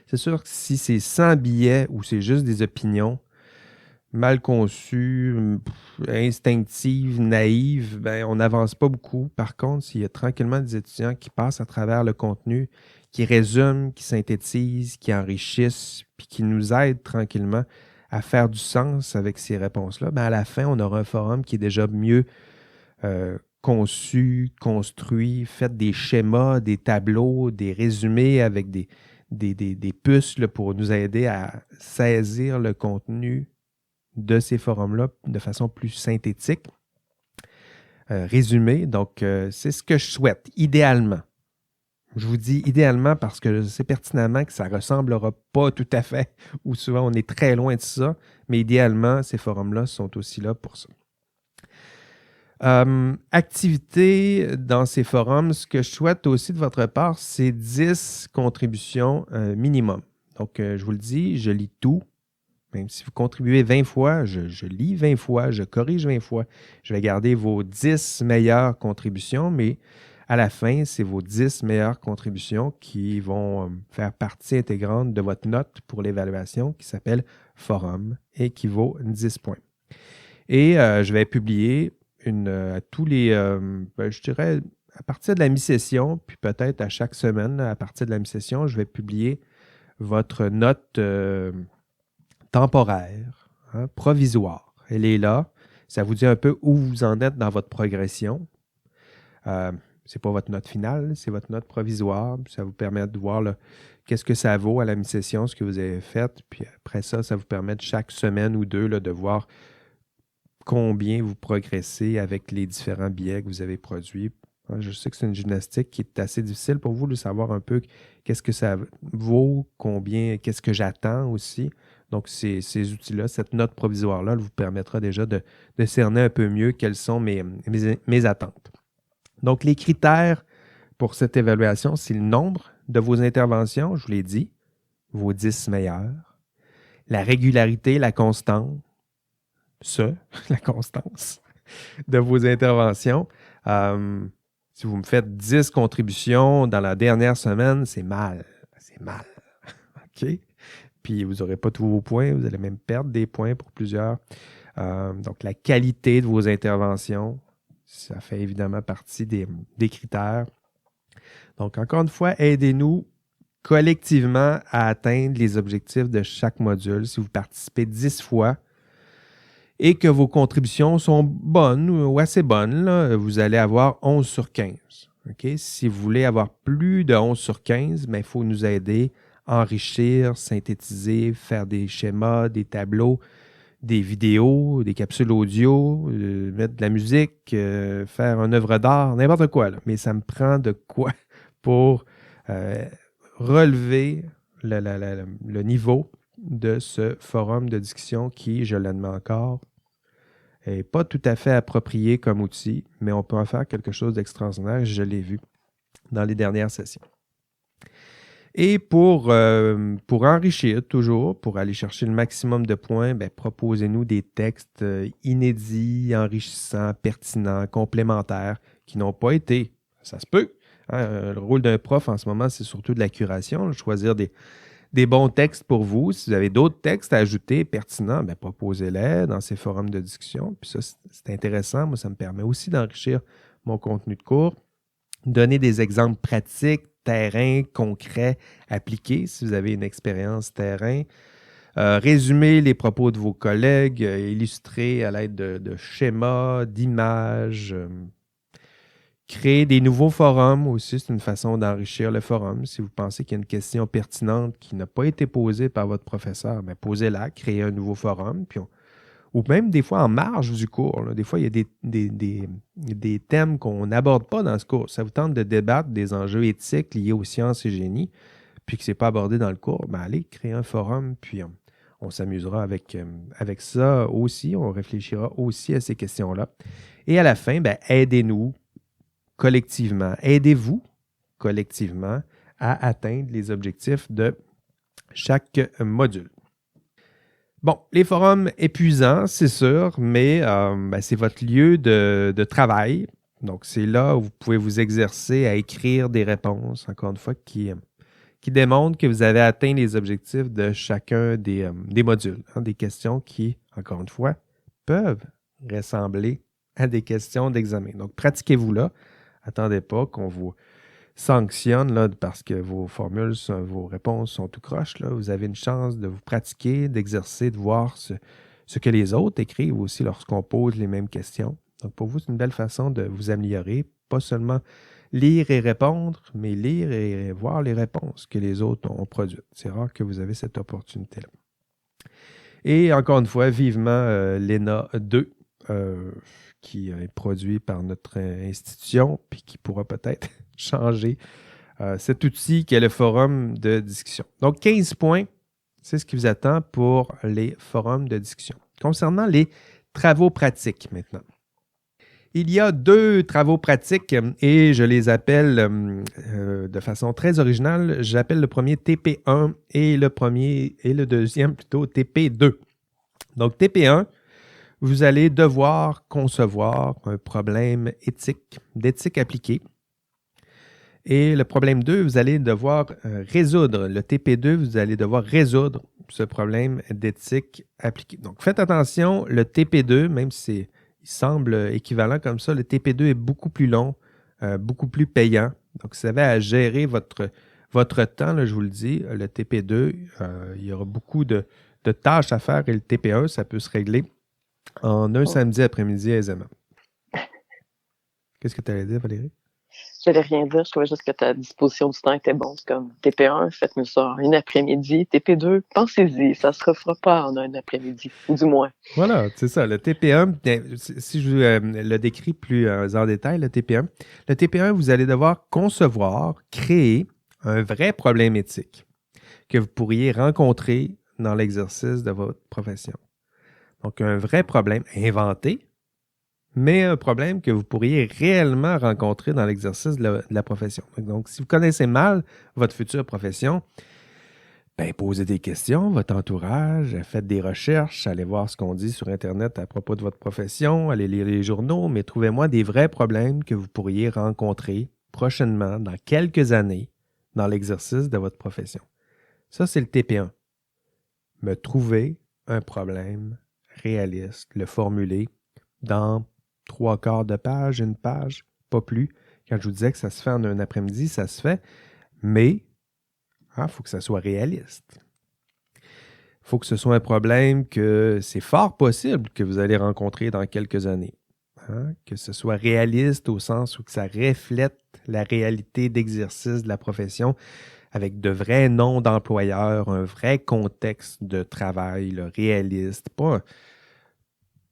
C'est sûr que si c'est 100 billets ou c'est juste des opinions mal conçues, instinctives, naïves, ben, on n'avance pas beaucoup. Par contre, s'il y a tranquillement des étudiants qui passent à travers le contenu, qui résument, qui synthétisent, qui enrichissent, puis qui nous aident tranquillement à faire du sens avec ces réponses-là, ben, à la fin, on aura un forum qui est déjà mieux conçu, construit, fait des schémas, des tableaux, des résumés avec des puces là, pour nous aider à saisir le contenu de ces forums-là de façon plus synthétique, résumé. Donc, c'est ce que je souhaite, idéalement. Je vous dis idéalement parce que je sais pertinemment que ça ne ressemblera pas tout à fait, ou souvent on est très loin de ça, mais idéalement, ces forums-là sont aussi là pour ça. Activité dans ces forums, ce que je souhaite aussi de votre part, c'est 10 contributions minimum. Donc, je vous le dis, je lis tout. Même si vous contribuez 20 fois, je lis 20 fois, je corrige 20 fois. Je vais garder vos 10 meilleures contributions, mais à la fin, c'est vos 10 meilleures contributions qui vont faire partie intégrante de votre note pour l'évaluation qui s'appelle Forum et qui vaut 10 points. Et je vais publier tous les, je dirais, à partir de la mi-session, puis peut-être à chaque semaine, à partir de la mi-session, je vais publier votre note temporaire, hein, provisoire. Elle est là. Ça vous dit un peu où vous en êtes dans votre progression. Ce n'est pas votre note finale, c'est votre note provisoire. Ça vous permet de voir qu'est-ce que ça vaut à la mi-session, ce que vous avez fait. Puis après ça, ça vous permet de chaque semaine ou deux là, de voir combien vous progressez avec les différents billets que vous avez produits. Je sais que c'est une gymnastique qui est assez difficile pour vous de savoir un peu qu'est-ce que ça vaut, combien, qu'est-ce que j'attends aussi. Donc, ces outils-là, cette note provisoire-là, vous permettra déjà de cerner un peu mieux quelles sont mes attentes. Donc, les critères pour cette évaluation, c'est le nombre de vos interventions, je vous l'ai dit, vos 10 meilleures, la régularité, la constance, la constance de vos interventions. Si vous me faites 10 contributions dans la dernière semaine, c'est mal. C'est mal. OK? Puis vous n'aurez pas tous vos points, vous allez même perdre des points pour plusieurs. Donc, la qualité de vos interventions, ça fait évidemment partie des critères. Donc, encore une fois, aidez-nous collectivement à atteindre les objectifs de chaque module. Si vous participez 10 fois et que vos contributions sont bonnes ou assez bonnes, là, vous allez avoir 11 sur 15. Okay? Si vous voulez avoir plus de 11 sur 15, il faut nous aider à enrichir, synthétiser, faire des schémas, des tableaux, des vidéos, des capsules audio, mettre de la musique, faire une œuvre d'art, n'importe quoi. Là. Mais ça me prend de quoi pour relever le niveau de ce forum de discussion qui, je l'admets encore, n'est pas tout à fait approprié comme outil, mais on peut en faire quelque chose d'extraordinaire. Je l'ai vu dans les dernières sessions. Et pour enrichir toujours, pour aller chercher le maximum de points, proposez-nous des textes inédits, enrichissants, pertinents, complémentaires, qui n'ont pas été. Ça se peut. Hein, le rôle d'un prof en ce moment, c'est surtout de la curation, choisir des des bons textes pour vous. Si vous avez d'autres textes à ajouter pertinents, bien, proposez-les dans ces forums de discussion. Puis ça, c'est intéressant. Moi, ça me permet aussi d'enrichir mon contenu de cours. Donner des exemples pratiques, terrain, concrets, appliqués, si vous avez une expérience terrain. Résumer les propos de vos collègues, illustrer à l'aide de schémas, d'images. Créer des nouveaux forums aussi, c'est une façon d'enrichir le forum. Si vous pensez qu'il y a une question pertinente qui n'a pas été posée par votre professeur, bien, posez-la, créez un nouveau forum. Ou même des fois en marge du cours. Là. Des fois, il y a des thèmes qu'on n'aborde pas dans ce cours. Ça vous tente de débattre des enjeux éthiques liés aux sciences et génie, puis que ce n'est pas abordé dans le cours, bien, allez créer un forum, puis on s'amusera avec ça aussi. On réfléchira aussi à ces questions-là. Et à la fin, bien, aidez-nous collectivement. Aidez-vous collectivement à atteindre les objectifs de chaque module. Bon, les forums épuisants, c'est sûr, mais c'est votre lieu de travail. Donc, c'est là où vous pouvez vous exercer à écrire des réponses, encore une fois, qui démontrent que vous avez atteint les objectifs de chacun des modules. Hein, des questions qui, encore une fois, peuvent ressembler à des questions d'examen. Donc, pratiquez-vous là. Attendez pas qu'on vous sanctionne là, parce que vos formules, vos réponses sont tout croche. Là. Vous avez une chance de vous pratiquer, d'exercer, de voir ce que les autres écrivent aussi lorsqu'on pose les mêmes questions. Donc, pour vous, c'est une belle façon de vous améliorer. Pas seulement lire et répondre, mais lire et voir les réponses que les autres ont produites. C'est rare que vous avez cette opportunité-là. Et encore une fois, vivement l'ENA 2. Qui est produit par notre institution, puis qui pourra peut-être changer cet outil qui est le forum de discussion. Donc, 15 points, c'est ce qui vous attend pour les forums de discussion. Concernant les travaux pratiques maintenant. Il y a 2 travaux pratiques et je les appelle de façon très originale. J'appelle le premier TP1 et le deuxième plutôt TP2. Donc, TP1, vous allez devoir concevoir un problème d'éthique appliquée. Et le problème 2, vous allez devoir résoudre. Le TP2, vous allez devoir résoudre ce problème d'éthique appliquée. Donc, faites attention, le TP2, même si il semble équivalent comme ça, le TP2 est beaucoup plus long, beaucoup plus payant. Donc, si vous avez à gérer votre temps, là, je vous le dis, le TP2, il y aura beaucoup de tâches à faire et le TP1, ça peut se régler en un samedi après-midi aisément. Qu'est-ce que tu allais dire, Valérie? Je n'allais rien dire, je trouvais juste que ta disposition du temps était bonne. C'est comme TP1, faites-nous ça en une après-midi. TP2, pensez-y, ça ne se refera pas en un après-midi, ou du moins. Voilà, c'est ça. Le TP1, si je le décris plus en détail, le TP1, vous allez devoir concevoir, créer un vrai problème éthique que vous pourriez rencontrer dans l'exercice de votre profession. Donc, un vrai problème inventé, mais un problème que vous pourriez réellement rencontrer dans l'exercice de la profession. Donc, si vous connaissez mal votre future profession, bien, posez des questions, votre entourage, faites des recherches, allez voir ce qu'on dit sur Internet à propos de votre profession, allez lire les journaux, mais trouvez-moi des vrais problèmes que vous pourriez rencontrer prochainement, dans quelques années, dans l'exercice de votre profession. Ça, c'est le TP1. Me trouver un problème réaliste, le formuler dans 3/4 de page, une page, pas plus. Quand je vous disais que ça se fait en un après-midi, ça se fait, mais il faut que ça soit réaliste. Il faut que ce soit un problème que c'est fort possible que vous allez rencontrer dans quelques années. Que ce soit réaliste au sens où que ça reflète la réalité d'exercice de la profession avec de vrais noms d'employeurs, un vrai contexte de travail là, réaliste.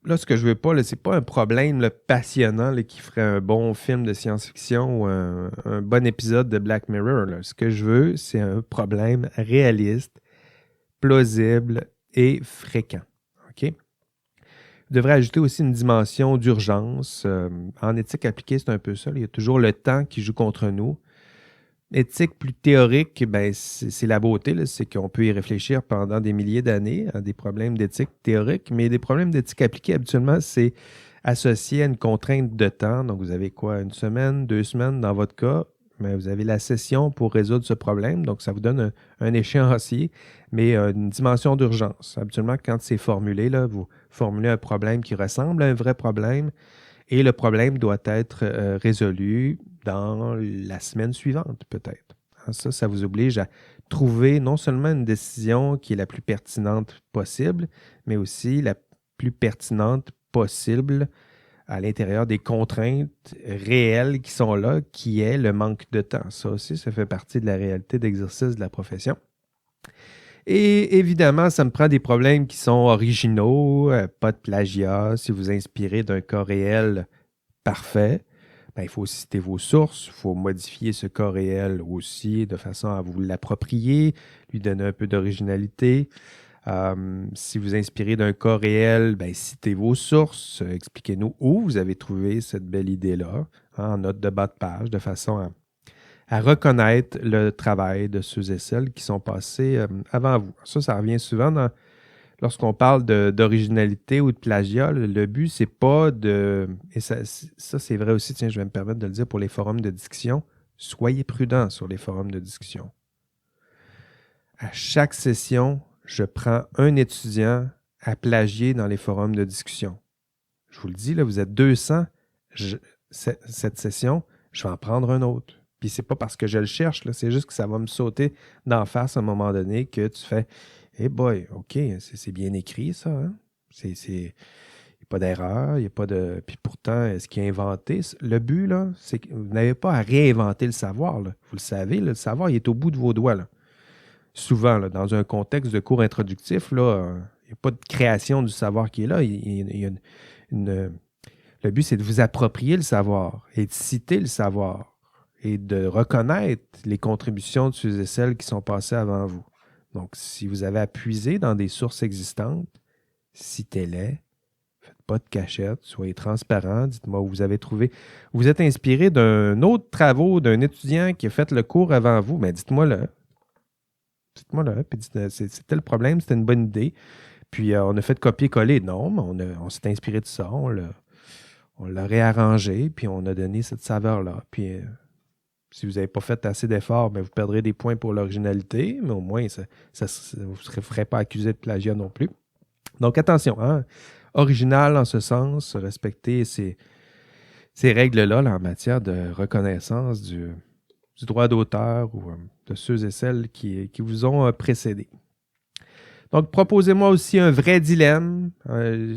Là, ce que je veux pas, là, c'est pas un problème là, passionnant là, qui ferait un bon film de science-fiction ou un bon épisode de Black Mirror. Là. Ce que je veux, c'est un problème réaliste, plausible et fréquent. OK? Vous devrez ajouter aussi une dimension d'urgence. En éthique appliquée, c'est un peu ça. Il y a toujours le temps qui joue contre nous. Éthique plus théorique, ben, c'est la beauté, là, c'est qu'on peut y réfléchir pendant des milliers d'années à des problèmes d'éthique théorique, mais des problèmes d'éthique appliquée, habituellement, c'est associé à une contrainte de temps. Donc, vous avez quoi, 1 semaine, 2 semaines dans votre cas, mais vous avez la session pour résoudre ce problème. Donc, ça vous donne un échéancier, mais une dimension d'urgence. Habituellement, quand c'est formulé, là, vous formulez un problème qui ressemble à un vrai problème et le problème doit être résolu dans la semaine suivante, peut-être. Ça vous oblige à trouver non seulement une décision qui est la plus pertinente possible, mais aussi la plus pertinente possible à l'intérieur des contraintes réelles qui sont là, qui est le manque de temps. Ça aussi, ça fait partie de la réalité d'exercice de la profession. Et évidemment, ça me prend des problèmes qui sont originaux, pas de plagiat. Si vous inspirez d'un cas réel parfait, ben, il faut citer vos sources, il faut modifier ce cas réel aussi de façon à vous l'approprier, lui donner un peu d'originalité. Si vous inspirez d'un cas réel, ben, citez vos sources, expliquez-nous où vous avez trouvé cette belle idée-là, en note de bas de page, de façon à reconnaître le travail de ceux et celles qui sont passés avant vous. Ça revient souvent lorsqu'on parle d'originalité ou de plagiat. Le but, c'est pas de... Et ça c'est vrai aussi, tiens, je vais me permettre de le dire pour les forums de discussion. Soyez prudents sur les forums de discussion. À chaque session, je prends un étudiant à plagier dans les forums de discussion. Je vous le dis, là, vous êtes 200. Cette session, je vais en prendre un autre. Puis c'est pas parce que je le cherche, là, c'est juste que ça va me sauter d'en face à un moment donné que tu fais « Hey boy, OK, c'est bien écrit ça. Hein? Il n'y a pas d'erreur, il n'y a pas de... » Puis pourtant, ce qui est inventé, le but, là, c'est que vous n'avez pas à réinventer le savoir. Là. Vous le savez, là, le savoir, il est au bout de vos doigts. Là. Souvent, là, dans un contexte de cours introductif, là, il n'y a pas de création du savoir qui est là. Il y a le but, c'est de vous approprier le savoir et de citer le savoir et de reconnaître les contributions de ceux et celles qui sont passés avant vous. Donc, si vous avez à puiser dans des sources existantes, citez-les, faites pas de cachette, soyez transparent, dites-moi où vous avez trouvé. Vous êtes inspiré d'un autre travaux d'un étudiant qui a fait le cours avant vous, mais dites-moi-le. Dites-moi-le, puis dites, c'était le problème, c'était une bonne idée. Puis on a fait copier-coller. Non, mais on s'est inspiré de ça, on l'a réarrangé, puis on a donné cette saveur-là. Puis si vous n'avez pas fait assez d'efforts, bien, vous perdrez des points pour l'originalité, mais au moins, vous ne ferez pas accusé de plagiat non plus. Donc, attention, hein? Original en ce sens, respecter ces règles-là là, en matière de reconnaissance du droit d'auteur ou de ceux et celles qui vous ont précédé. Donc, proposez-moi aussi un vrai dilemme.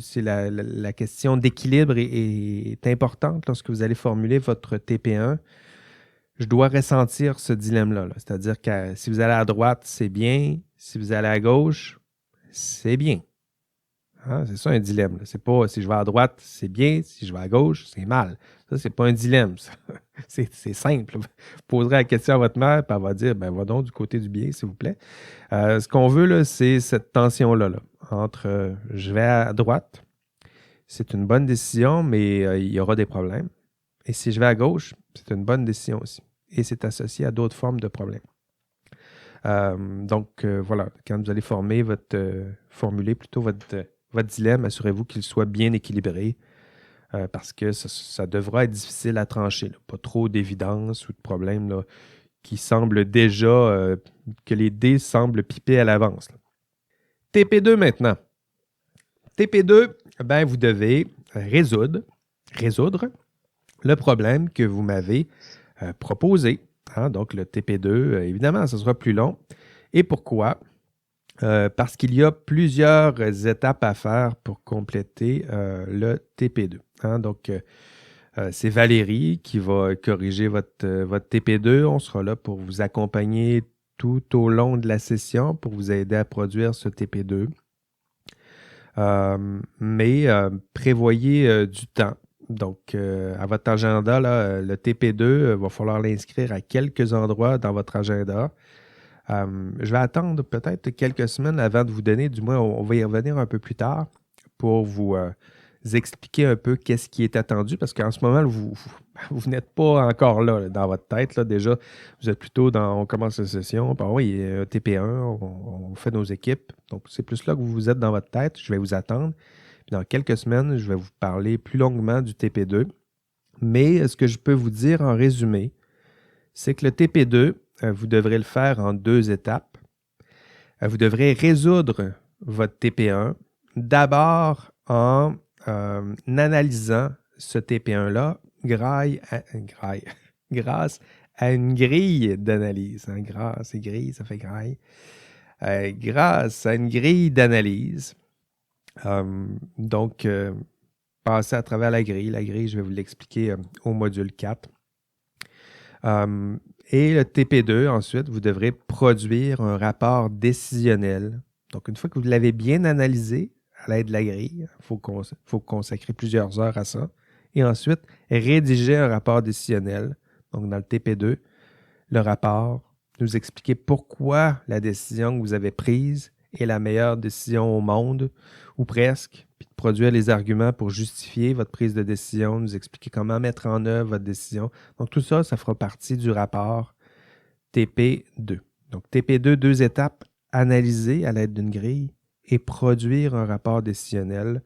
C'est la question d'équilibre est importante lorsque vous allez formuler votre TP1. Je dois ressentir ce dilemme-là. Là. C'est-à-dire que si vous allez à droite, c'est bien. Si vous allez à gauche, c'est bien. Hein? C'est ça un dilemme. Là. C'est pas si je vais à droite, c'est bien. Si je vais à gauche, c'est mal. Ça, c'est pas un dilemme. Ça. C'est simple. Vous poserez la question à votre mère, puis elle va dire, ben va donc du côté du bien, s'il vous plaît. Ce qu'on veut, là, c'est cette tension-là là, entre je vais à droite, c'est une bonne décision, mais il y aura des problèmes. Et si je vais à gauche, c'est une bonne décision aussi. Et c'est associé à d'autres formes de problèmes. Donc, voilà, quand vous allez formuler votre dilemme, assurez-vous qu'il soit bien équilibré parce que ça devra être difficile à trancher. Là. Pas trop d'évidence ou de problèmes là, qui semblent déjà, que les dés semblent piper à l'avance. Là. TP2 maintenant. TP2, ben, vous devez résoudre le problème que vous m'avez proposé. Hein? Donc, le TP2, évidemment, ce sera plus long. Et pourquoi? Parce qu'il y a plusieurs étapes à faire pour compléter le TP2. Hein? Donc, c'est Valérie qui va corriger votre TP2. On sera là pour vous accompagner tout au long de la session pour vous aider à produire ce TP2. Mais prévoyez du temps. Donc, à votre agenda, là, le TP2, va falloir l'inscrire à quelques endroits dans votre agenda. Je vais attendre peut-être quelques semaines avant de vous donner, du moins on va y revenir un peu plus tard pour vous expliquer un peu qu'est-ce qui est attendu parce qu'en ce moment, vous n'êtes pas encore là dans votre tête. Là, déjà, vous êtes plutôt on commence la session, puis oui, il y a un TP1, on fait nos équipes. Donc, c'est plus là que vous êtes dans votre tête. Je vais vous attendre. Puis dans quelques semaines, je vais vous parler plus longuement du TP2. Mais ce que je peux vous dire en résumé, c'est que le TP2, vous devrez le faire en 2 étapes. Vous devrez résoudre votre TP1 d'abord en analysant ce TP1-là grâce à une grille d'analyse. Hein, grâce et grille, ça fait graille. Grâce à une grille d'analyse. Donc, passez à travers la grille. La grille, je vais vous l'expliquer au module 4. Et le TP2, ensuite, vous devrez produire un rapport décisionnel. Donc, une fois que vous l'avez bien analysé à l'aide de la grille, il faut consacrer plusieurs heures à ça. Et ensuite, rédiger un rapport décisionnel. Donc, dans le TP2, le rapport, nous expliquer pourquoi la décision que vous avez prise est la meilleure décision au monde, ou presque, puis de produire les arguments pour justifier votre prise de décision, nous expliquer comment mettre en œuvre votre décision. Donc, tout ça, ça fera partie du rapport TP2. Donc, TP2, 2 étapes, analyser à l'aide d'une grille et produire un rapport décisionnel.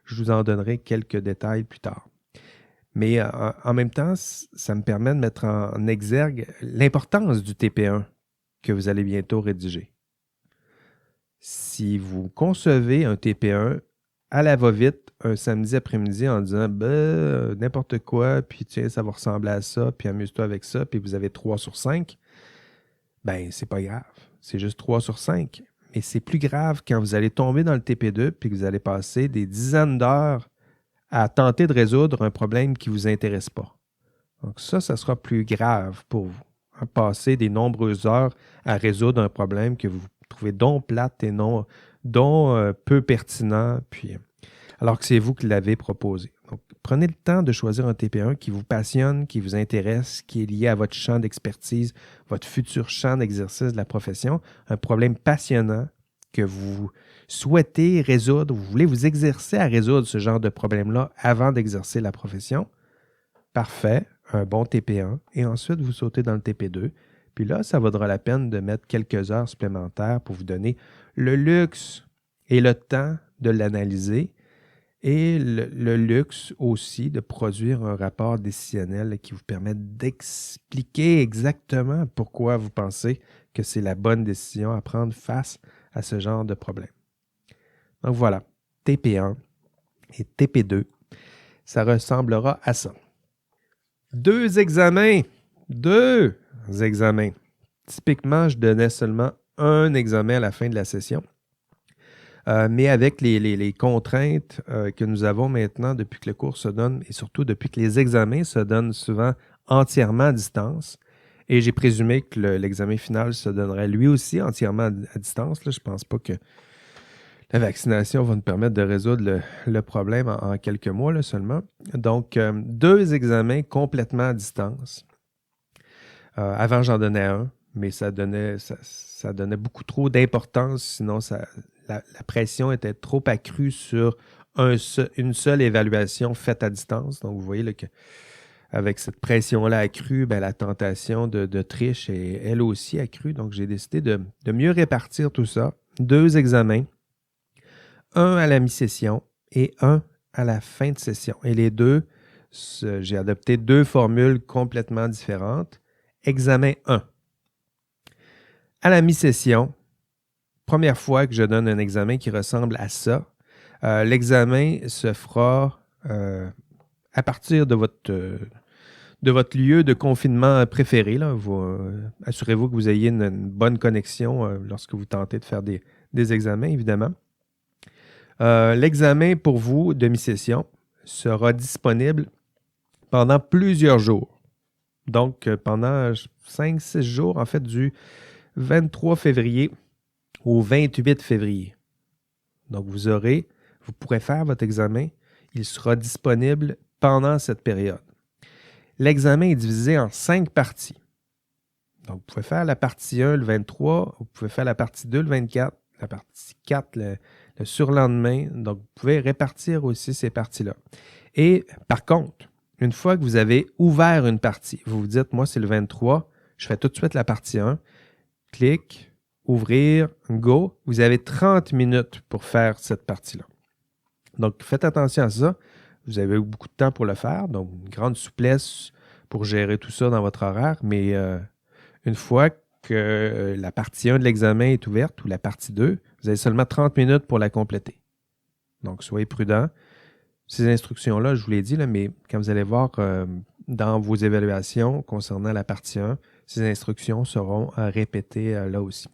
Je vous en donnerai quelques détails plus tard. Mais en même temps, ça me permet de mettre en exergue l'importance du TP1 que vous allez bientôt rédiger. Si vous concevez un TP1 à la va-vite un samedi après-midi en disant n'importe quoi, puis tiens, ça va ressembler à ça, puis amuse-toi avec ça, puis vous avez 3 sur 5, c'est pas grave. C'est juste 3 sur 5. Mais c'est plus grave quand vous allez tomber dans le TP2 puis que vous allez passer des dizaines d'heures à tenter de résoudre un problème qui ne vous intéresse pas. Donc ça sera plus grave pour vous. Passer des nombreuses heures à résoudre un problème que vous trouvez donc plate et peu pertinent, puis, alors que c'est vous qui l'avez proposé. Donc, prenez le temps de choisir un TP1 qui vous passionne, qui vous intéresse, qui est lié à votre champ d'expertise, votre futur champ d'exercice de la profession, un problème passionnant que vous souhaitez résoudre, vous voulez vous exercer à résoudre ce genre de problème-là avant d'exercer la profession. Parfait, un bon TP1, et ensuite vous sautez dans le TP2. Puis là, ça vaudra la peine de mettre quelques heures supplémentaires pour vous donner le luxe et le temps de l'analyser et le luxe aussi de produire un rapport décisionnel qui vous permette d'expliquer exactement pourquoi vous pensez que c'est la bonne décision à prendre face à ce genre de problème. Donc voilà, TP1 et TP2, ça ressemblera à ça. 2 examens. Typiquement, je donnais seulement un examen à la fin de la session. Mais avec les contraintes que nous avons maintenant depuis que le cours se donne et surtout depuis que les examens se donnent souvent entièrement à distance, et j'ai présumé que l'examen final se donnerait lui aussi entièrement à distance. Là, je ne pense pas que la vaccination va nous permettre de résoudre le problème en quelques mois là, seulement. Donc, 2 examens complètement à distance. Avant, j'en donnais un, mais ça donnait beaucoup trop d'importance, sinon la pression était trop accrue sur une seule évaluation faite à distance. Donc, vous voyez là, qu'avec cette pression-là accrue, la tentation de triche est elle aussi accrue. Donc, j'ai décidé de mieux répartir tout ça. 2 examens, un à la mi-session et un à la fin de session. Et les deux, j'ai adopté 2 formules complètement différentes. Examen 1. À la mi-session, première fois que je donne un examen qui ressemble à ça, l'examen se fera à partir de votre lieu de confinement préféré. Là. Assurez-vous que vous ayez une bonne connexion lorsque vous tentez de faire des examens, évidemment. L'examen pour vous de mi-session sera disponible pendant plusieurs jours. Donc, pendant 5-6 jours, en fait, du 23 février au 28 février. Donc, vous pourrez faire votre examen. Il sera disponible pendant cette période. L'examen est divisé en 5 parties. Donc, vous pouvez faire la partie 1 le 23, vous pouvez faire la partie 2 le 24, la partie 4 le surlendemain. Donc, vous pouvez répartir aussi ces parties-là. Et par contre, une fois que vous avez ouvert une partie, vous vous dites, moi, c'est le 23, je fais tout de suite la partie 1, clic, ouvrir, go. Vous avez 30 minutes pour faire cette partie-là. Donc, faites attention à ça. Vous avez eu beaucoup de temps pour le faire, donc une grande souplesse pour gérer tout ça dans votre horaire, mais une fois que la partie 1 de l'examen est ouverte ou la partie 2, vous avez seulement 30 minutes pour la compléter. Donc, soyez prudents. Ces instructions-là, je vous l'ai dit, là, mais quand vous allez voir dans vos évaluations concernant la partie 1, ces instructions seront répétées là aussi.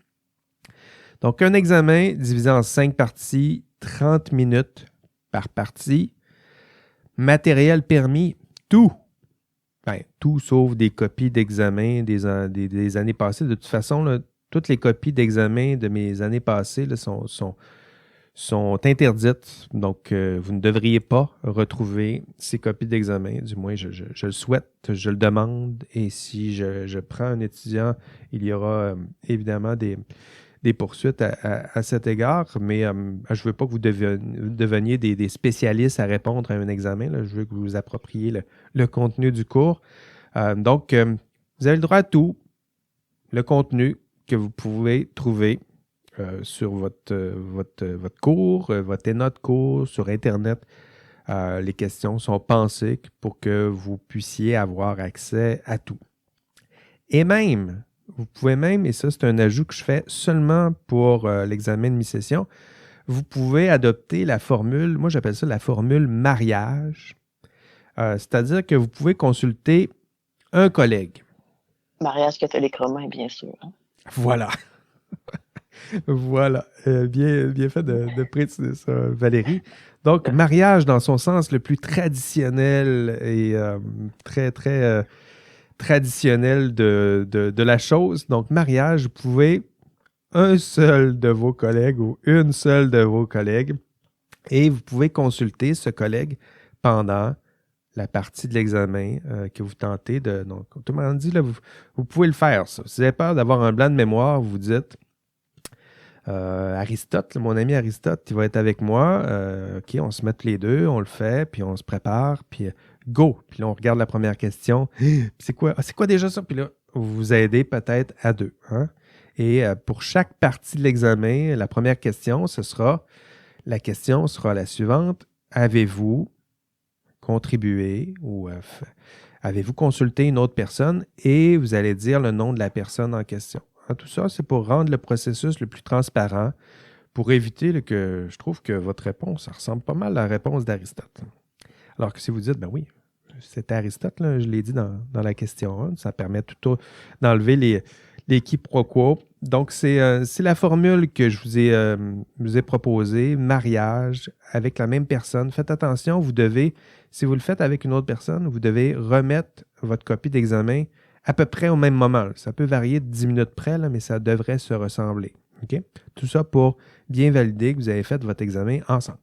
Donc, un examen divisé en 5 parties, 30 minutes par partie. Matériel permis, tout. Ben, tout sauf des copies d'examen des années passées. De toute façon, là, toutes les copies d'examen de mes années passées là, sont interdites. Donc, vous ne devriez pas retrouver ces copies d'examen. Du moins, je le souhaite, je le demande. Et si je prends un étudiant, il y aura évidemment des poursuites à cet égard. Mais je ne veux pas que vous deveniez des spécialistes à répondre à un examen. Là. Je veux que vous vous appropriez le contenu du cours. Donc, vous avez le droit à tout. Le contenu que vous pouvez trouver sur votre cours, votre ENA de cours, sur Internet. Les questions sont pensées pour que vous puissiez avoir accès à tout. Et même, vous pouvez même, et ça c'est un ajout que je fais seulement pour l'examen de mi-session, vous pouvez adopter la formule, moi j'appelle ça la formule mariage, c'est-à-dire que vous pouvez consulter un collègue. Mariage catholique romain, bien sûr. Hein? Voilà. Voilà, bien fait de préciser ça, Valérie. Donc, mariage dans son sens le plus traditionnel et très, très traditionnel de la chose. Donc, mariage, vous pouvez un seul de vos collègues ou une seule de vos collègues et vous pouvez consulter ce collègue pendant la partie de l'examen que vous tentez de... Donc, autrement dit, là, vous pouvez le faire, ça. Si vous avez peur d'avoir un blanc de mémoire, vous dites... Aristote, mon ami Aristote, il va être avec moi. OK, on se met tous les deux, on le fait, puis on se prépare, puis go. Puis là, on regarde la première question. C'est quoi? Ah, c'est quoi déjà ça? Puis là, vous vous aidez peut-être à deux. Hein? Et pour chaque partie de l'examen, la première question, la question sera la suivante. Avez-vous contribué ou avez-vous consulté une autre personne? Et vous allez dire le nom de la personne en question. Tout ça, c'est pour rendre le processus le plus transparent, pour éviter que je trouve que votre réponse, ça ressemble pas mal à la réponse d'Aristote. Alors que si vous dites, ben oui, c'était Aristote, là, je l'ai dit dans la question 1, ça permet tout d'enlever les quiproquos. Donc, c'est la formule que je vous ai proposée, mariage avec la même personne. Faites attention, si vous le faites avec une autre personne, vous devez remettre votre copie d'examen à peu près au même moment. Ça peut varier de 10 minutes près, là, mais ça devrait se ressembler. Okay? Tout ça pour bien valider que vous avez fait votre examen ensemble.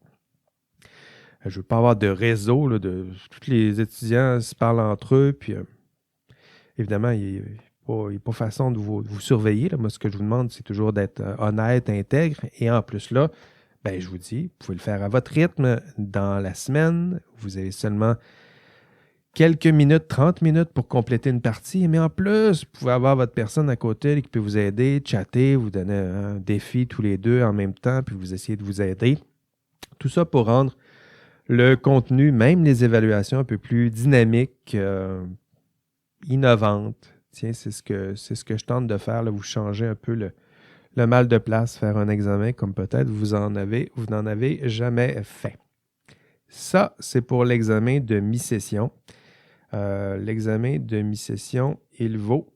Je ne veux pas avoir de réseau, là, tous les étudiants se parlent entre eux, puis évidemment, il n'est pas façon de vous surveiller. Là. Moi, ce que je vous demande, c'est toujours d'être honnête, intègre, et en plus là, ben, je vous dis, vous pouvez le faire à votre rythme dans la semaine. Vous avez seulement quelques minutes, 30 minutes pour compléter une partie, mais en plus, vous pouvez avoir votre personne à côté qui peut vous aider, chatter, vous donner un défi tous les deux en même temps, puis vous essayez de vous aider. Tout ça pour rendre le contenu, même les évaluations, un peu plus dynamiques, innovantes. Tiens, c'est ce que je tente de faire, là, vous changer un peu le mal de place, faire un examen comme peut-être vous n'en avez jamais fait. Ça, c'est pour l'examen de mi-session. L'examen de mi-session, il vaut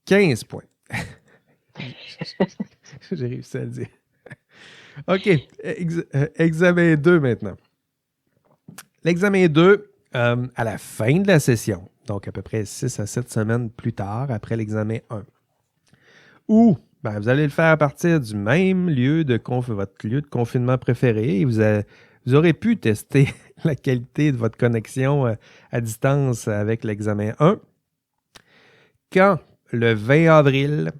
15 points. J'ai réussi à le dire. OK. Examen 2 maintenant. L'examen 2, à la fin de la session, donc à peu près 6 à 7 semaines plus tard, après l'examen 1, où vous allez le faire à partir du même lieu votre lieu de confinement préféré et vous aurez pu tester la qualité de votre connexion à distance avec l'examen 1. Quand le 20 avril,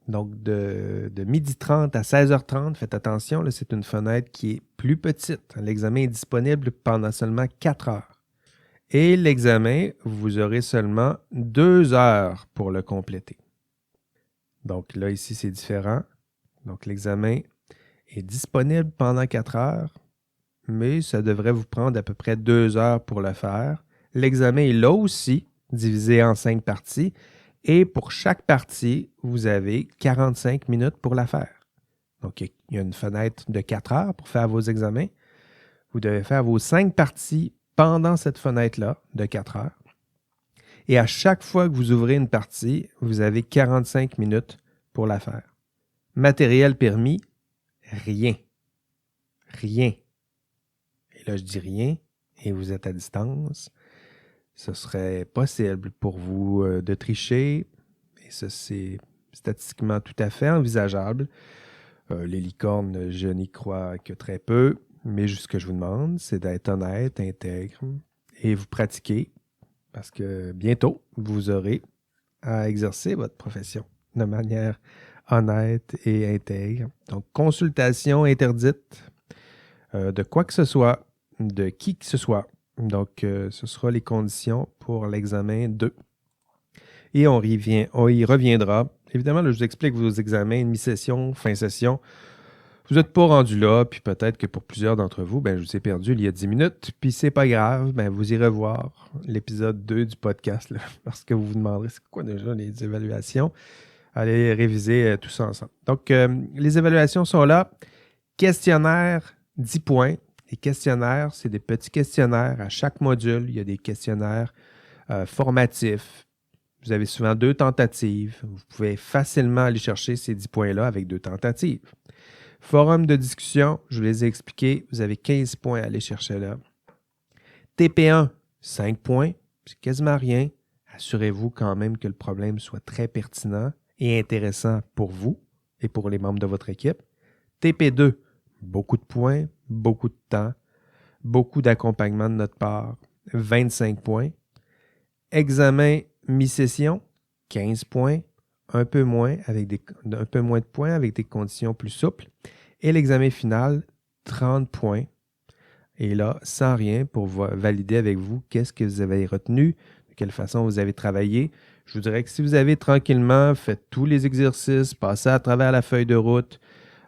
donc de 12h30 à 16h30, faites attention, là, c'est une fenêtre qui est plus petite. L'examen est disponible pendant seulement 4 heures. Et l'examen, vous aurez seulement 2 heures pour le compléter. Donc là, ici, c'est différent. Donc l'examen est disponible pendant 4 heures, mais ça devrait vous prendre à peu près 2 heures pour le faire. L'examen est là aussi, divisé en 5 parties. Et pour chaque partie, vous avez 45 minutes pour la faire. Donc, il y a une fenêtre de 4 heures pour faire vos examens. Vous devez faire vos 5 parties pendant cette fenêtre-là de 4 heures. Et à chaque fois que vous ouvrez une partie, vous avez 45 minutes pour la faire. Matériel permis, rien. Rien. Et là, je dis rien, et vous êtes à distance. Ce serait possible pour vous de tricher, et ça, c'est statistiquement tout à fait envisageable. Les licornes, je n'y crois que très peu, mais juste ce que je vous demande, c'est d'être honnête, intègre, et vous pratiquer, parce que bientôt, vous aurez à exercer votre profession de manière honnête et intègre. Donc, consultation interdite de quoi que ce soit, de qui que ce soit. Donc, ce sera les conditions pour l'examen 2. Et on y reviendra. Évidemment, là, je vous explique vos examens, mi-session, fin session. Vous n'êtes pas rendu là, puis peut-être que pour plusieurs d'entre vous, je vous ai perdu il y a 10 minutes, puis c'est pas grave, vous irez voir l'épisode 2 du podcast, là, parce que vous vous demanderez c'est quoi déjà les évaluations. Allez réviser tout ça ensemble. Donc, les évaluations sont là. Questionnaire, 10 points. Les questionnaires, c'est des petits questionnaires. À chaque module, il y a des questionnaires formatifs. Vous avez souvent 2 tentatives. Vous pouvez facilement aller chercher ces 10 points-là avec 2 tentatives. Forum de discussion, je vous les ai expliqués. Vous avez 15 points à aller chercher là. TP1, 5 points. C'est quasiment rien. Assurez-vous quand même que le problème soit très pertinent et intéressant pour vous et pour les membres de votre équipe. TP2, beaucoup de points, beaucoup de temps, beaucoup d'accompagnement de notre part, 25 points. Examen mi-session, 15 points, un peu moins de points avec des conditions plus souples. Et l'examen final, 30 points. Et là, sans rien pour valider avec vous qu'est-ce que vous avez retenu, de quelle façon vous avez travaillé. Je vous dirais que si vous avez tranquillement fait tous les exercices, passé à travers la feuille de route,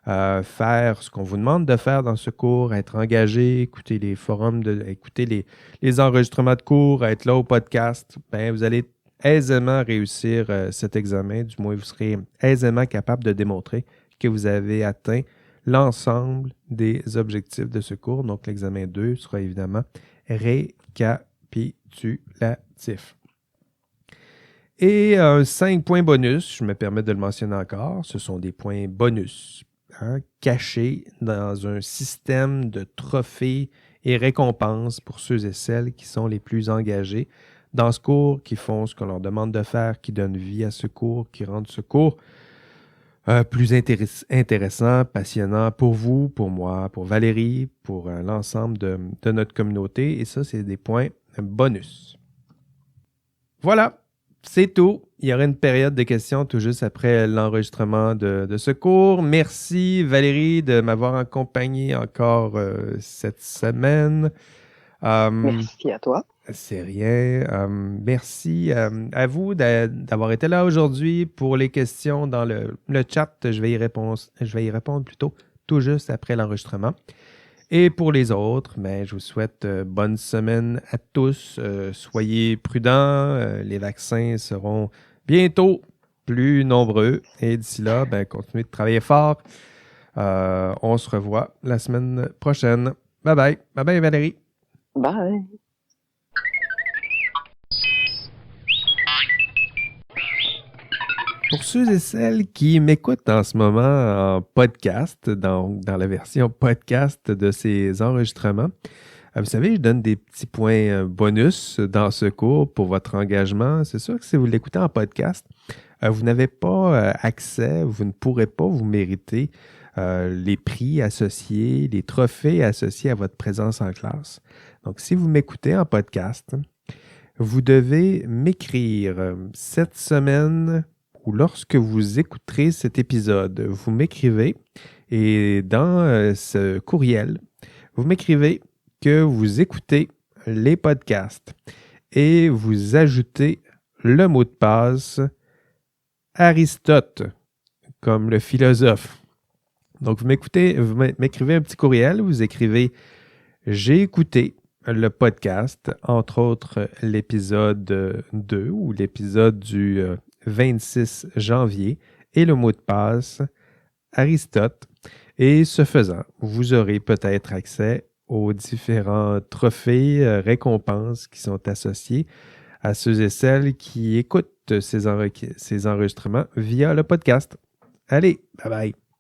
faire ce qu'on vous demande de faire dans ce cours, être engagé, écouter les forums, écouter les enregistrements de cours, être là au podcast, vous allez aisément réussir cet examen. Du moins, vous serez aisément capable de démontrer que vous avez atteint l'ensemble des objectifs de ce cours. Donc, l'examen 2 sera évidemment récapitulatif. Et 5 points bonus, je me permets de le mentionner encore, ce sont des points bonus cachés dans un système de trophées et récompenses pour ceux et celles qui sont les plus engagés dans ce cours, qui font ce qu'on leur demande de faire, qui donnent vie à ce cours, qui rendent ce cours plus intéressant, passionnant pour vous, pour moi, pour Valérie, pour l'ensemble de notre communauté. Et ça, c'est des points bonus. Voilà. C'est tout. Il y aura une période de questions tout juste après l'enregistrement de ce cours. Merci Valérie de m'avoir accompagné encore cette semaine. Merci à toi. C'est rien. Merci à vous d'avoir été là aujourd'hui pour les questions dans le chat. Je vais y répondre plutôt tout juste après l'enregistrement. Et pour les autres, je vous souhaite bonne semaine à tous. Soyez prudents. Les vaccins seront bientôt plus nombreux. Et d'ici là, continuez de travailler fort. On se revoit la semaine prochaine. Bye bye. Bye bye Valérie. Bye. Pour ceux et celles qui m'écoutent en ce moment en podcast, dans la version podcast de ces enregistrements, vous savez, je donne des petits points bonus dans ce cours pour votre engagement. C'est sûr que si vous l'écoutez en podcast, vous n'avez pas accès, vous ne pourrez pas vous mériter les prix associés, les trophées associés à votre présence en classe. Donc, si vous m'écoutez en podcast, vous devez m'écrire cette semaine ou lorsque vous écouterez cet épisode, vous m'écrivez et dans ce courriel, vous m'écrivez que vous écoutez les podcasts et vous ajoutez le mot de passe Aristote, comme le philosophe. Donc, vous m'écrivez un petit courriel, vous écrivez « J'ai écouté le podcast, entre autres l'épisode 2 ou l'épisode du 26 janvier et le mot de passe Aristote. Et ce faisant, vous aurez peut-être accès aux différents trophées, récompenses qui sont associés à ceux et celles qui écoutent ces enregistrements via le podcast. Allez, bye bye!